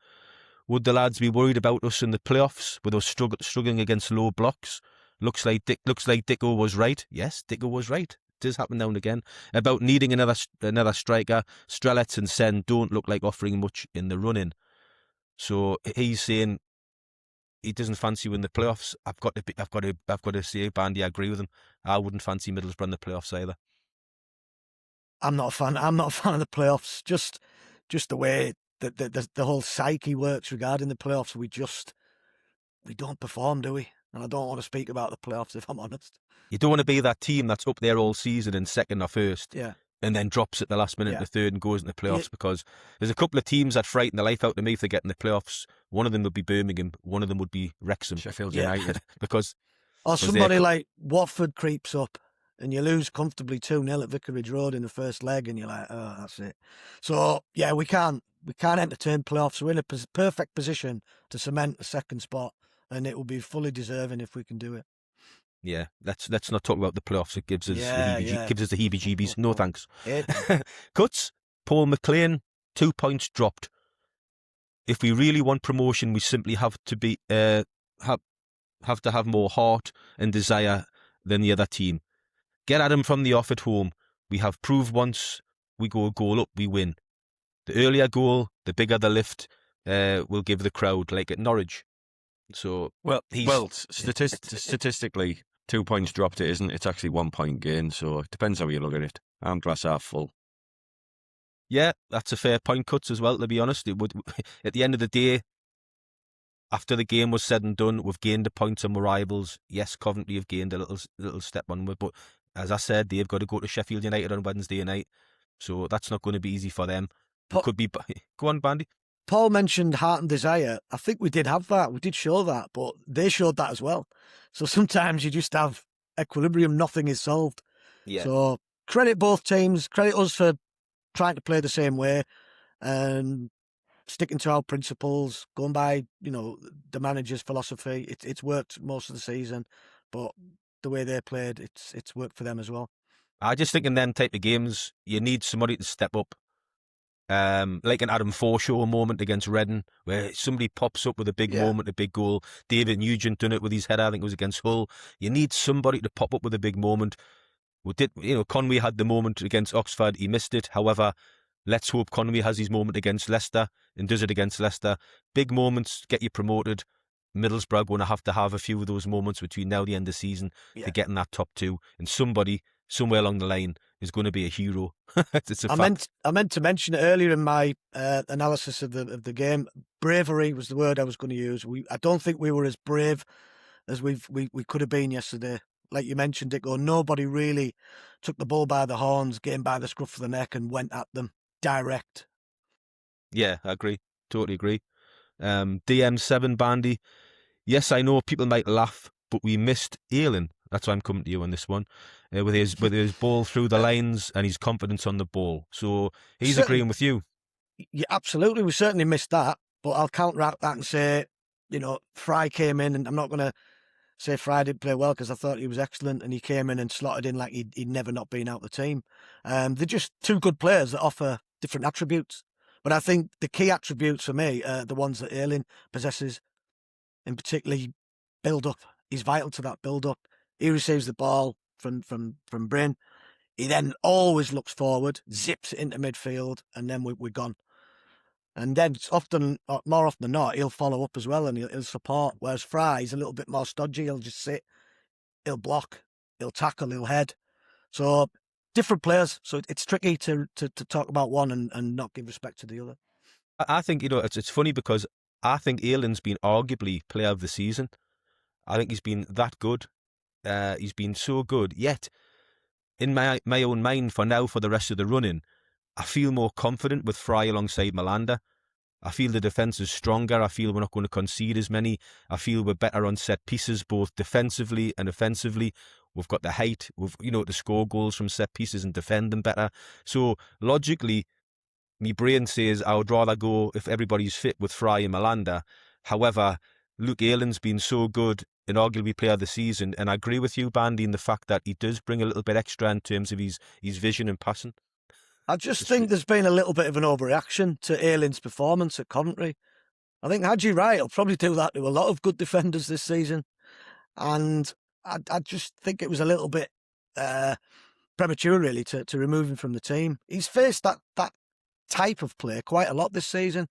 would the lads be worried about us in the playoffs with us struggling against low blocks? Looks like Dicko was right. Yes, Dicko was right. It does happen now and again. About needing another striker. Strelets and Sen don't look like offering much in the run-in. So he's saying he doesn't fancy winning the playoffs. I've got to say, Bandy, I agree with him. I wouldn't fancy Middlesbrough in the playoffs either. I'm not a fan of the playoffs. Just the way that the whole psyche works regarding the playoffs. We don't perform, do we? And I don't want to speak about the playoffs if I'm honest. You don't want to be that team that's up there all season in second or first. Yeah. And then drops at the last minute in the third and goes in the playoffs, because there's a couple of teams that frighten the life out of me if they get in the playoffs. One of them would be Birmingham, one of them would be Wrexham. Sheffield United. Or somebody like Watford creeps up and you lose comfortably 2-0 at Vicarage Road in the first leg and you're like, oh, that's it. So, we can't entertain playoffs. We're in a perfect position to cement a second spot, and it will be fully deserving if we can do it. Yeah, let's not talk about the playoffs. It gives us the heebie-jeebies. No thanks. Cuts. Paul McLean, 2 points dropped. If we really want promotion, we simply have to have more heart and desire than the other team. Get at him from the off at home. We have proved once we go a goal up, we win. The earlier goal, the bigger the lift will give the crowd, like at Norwich. So statistically, 2 points dropped. It's actually 1 point gain. So it depends how you look at it. I'm glass half full. Yeah, that's a fair point, Cuts, as well, to be honest. It would, at the end of the day, after the game was said and done, we've gained a point on my rivals. Yes, Coventry have gained a little step onward, but as I said, they've got to go to Sheffield United on Wednesday night, so that's not going to be easy for them. Could be. Go on, Bandy. Paul mentioned heart and desire. I think we did have that. We did show that, but they showed that as well. So sometimes you just have equilibrium. Nothing is solved. Yeah. So credit both teams. Credit us for trying to play the same way and sticking to our principles, going by, the manager's philosophy. It's worked most of the season, but the way they played, it's worked for them as well. I just think in them type of games, you need somebody to step up. Like an Adam Forshaw moment against Reading, where somebody pops up with a big moment, a big goal. David Nugent done it with his head, I think it was against Hull. You need somebody to pop up with a big moment. Conway had the moment against Oxford, he missed it. However, let's hope Conway has his moment against Leicester and does it against Leicester. Big moments get you promoted. Middlesbrough going to have a few of those moments between now and the end of the season to get in that top 2. And somebody, somewhere along the line, is going to be a hero. It's a fact. I meant to mention it earlier in my analysis of the game. Bravery was the word I was going to use. I don't think we were as brave as we could have been yesterday. Like you mentioned, Dicko, nobody really took the bull by the horns, getting by the scruff of the neck and went at them. direct. Yeah, I agree. Totally agree. DM7 Bandy. Yes, I know people might laugh, but we missed Ayling. That's why I'm coming to you on this one. With his ball through the lines and his confidence on the ball. So he's agreeing with you. Yeah, absolutely. We certainly missed that. But I'll counteract that and say, Fry came in, and I'm not going to say Fry didn't play well because I thought he was excellent, and he came in and slotted in like he'd never not been out the team. They're just two good players that offer different attributes. But I think the key attributes for me are the ones that Ayling possesses, in particularly build-up. He's vital to that build-up. He receives the ball from Bryn. He then always looks forward, zips it into midfield, and then we're gone. And then more often than not, he'll follow up as well and he'll support. Whereas Fry's a little bit more stodgy. He'll just sit, he'll block, he'll tackle, he'll head. So different players. So it's tricky to talk about one and not give respect to the other. I think, it's funny because I think Ayling's been arguably player of the season. I think he's been that good. He's been so good. Yet, in my own mind for now, for the rest of the running, I feel more confident with Fry alongside Malanda. I feel the defence is stronger. I feel we're not going to concede as many. I feel we're better on set pieces, both defensively and offensively. We've got the height, to score goals from set pieces and defend them better. So logically, my brain says I would rather go, if everybody's fit, with Fry and Malanda. However, Luke Ayling's been so good and arguably player of the season, and I agree with you, Bandy, in the fact that he does bring a little bit extra in terms of his vision and passing. I just think there's been a little bit of an overreaction to Ayling's performance at Coventry. I think Haji Wright will probably do that to a lot of good defenders this season. And I just think it was a little bit premature, really, to remove him from the team. He's faced that type of play quite a lot this season.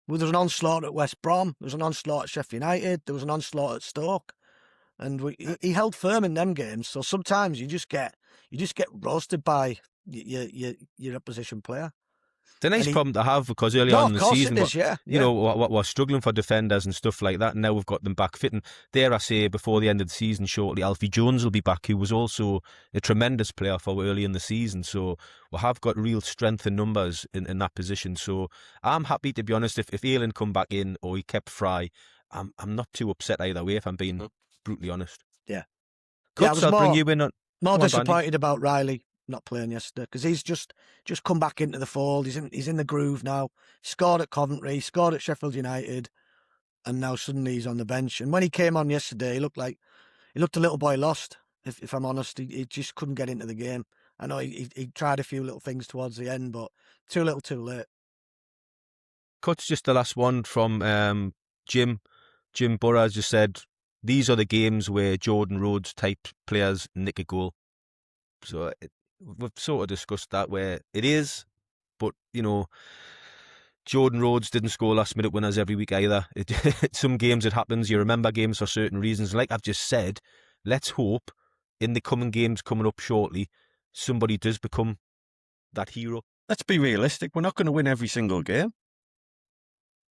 Well, there was an onslaught at West Brom, there was an onslaught at Sheffield United, there was an onslaught at Stoke. And he held firm in them games. So sometimes you just get roasted by your opposition player. It's a nice problem to have because early on in the season, we're struggling for defenders and stuff like that. And now we've got them back fitting. Dare I say, before the end of the season, shortly, Alfie Jones will be back, who was also a tremendous player for early in the season. So we have got real strength in numbers in that position. So I'm happy, to be honest, if Ayling come back in or he kept Fry, I'm not too upset either way, if I'm being brutally honest. Yeah. Cuts, I'll bring you in on. More disappointed about Riley not playing yesterday because he's just come back into the fold. He's in the groove now. Scored at Coventry, scored at Sheffield United, and now suddenly he's on the bench. And when he came on yesterday, he looked a little boy lost. If I'm honest, he just couldn't get into the game. I know he tried a few little things towards the end, but too little, too late. Cuts, just the last one from Jim. Jim Boro has just said, these are the games where Jordan Rhodes type players nick a goal. So we've sort of discussed that, where it is, but Jordan Rhodes didn't score last minute winners every week either. Some games it happens. You remember games for certain reasons. Like I've just said, let's hope in the coming games coming up shortly, somebody does become that hero. Let's be realistic. We're not going to win every single game.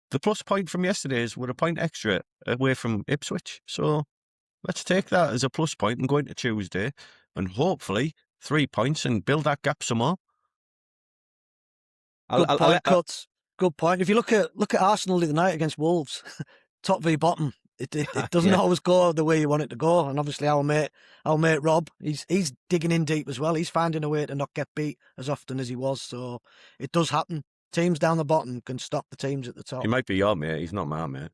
The plus point from yesterday is we're a point extra away from Ipswich. So let's take that as a plus point and go into Tuesday and hopefully 3 points and build that gap some more. Good point. If you look at Arsenal the other night against Wolves, top v bottom, it doesn't always go the way you want it to go. And obviously our mate Rob, he's digging in deep as well. He's finding a way to not get beat as often as he was. So it does happen. Teams down the bottom can stop the teams at the top. He might be your mate. He's not my mate.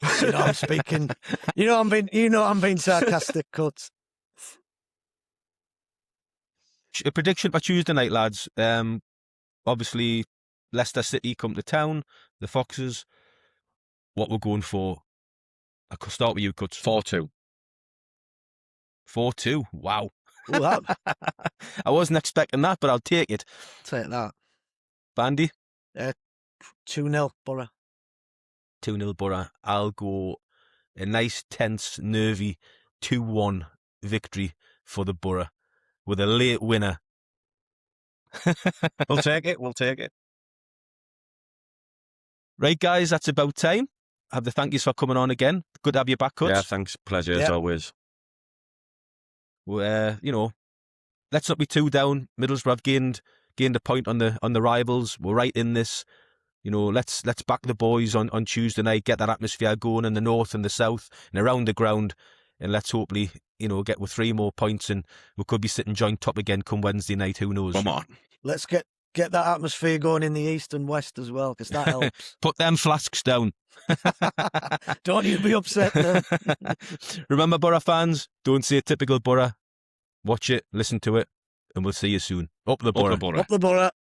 I'm speaking. I'm being sarcastic, Cuts. A prediction for Tuesday night, lads. Obviously, Leicester City come to town. The Foxes. What we're going for? I could start with you, Cuts. 4-2. 4-2. Wow. Ooh, I wasn't expecting that, but I'll take it. Take that. Bandy? 2-0 Boro. 2-0 Boro. I'll go a nice, tense, nervy 2-1 victory for the Boro with a late winner. We'll take it. Right, guys, that's about time. I have to thank you for coming on again. Good to have you back, Cuts. Yeah, thanks. Pleasure, as always. Well, let's not be too down. Middlesbrough have gained gained a point on the rivals. We're right in this. Let's back the boys on Tuesday night, get that atmosphere going in the north and the south and around the ground, and let's hopefully, get with 3 more points, and we could be sitting joint top again come Wednesday night. Who knows? Come on. Let's get that atmosphere going in the east and west as well, because that helps. Put them flasks down. Don't you be upset then. Remember, Boro fans, don't say typical Boro. Watch it, listen to it, and we'll see you soon. Up the Boro. Up the Boro.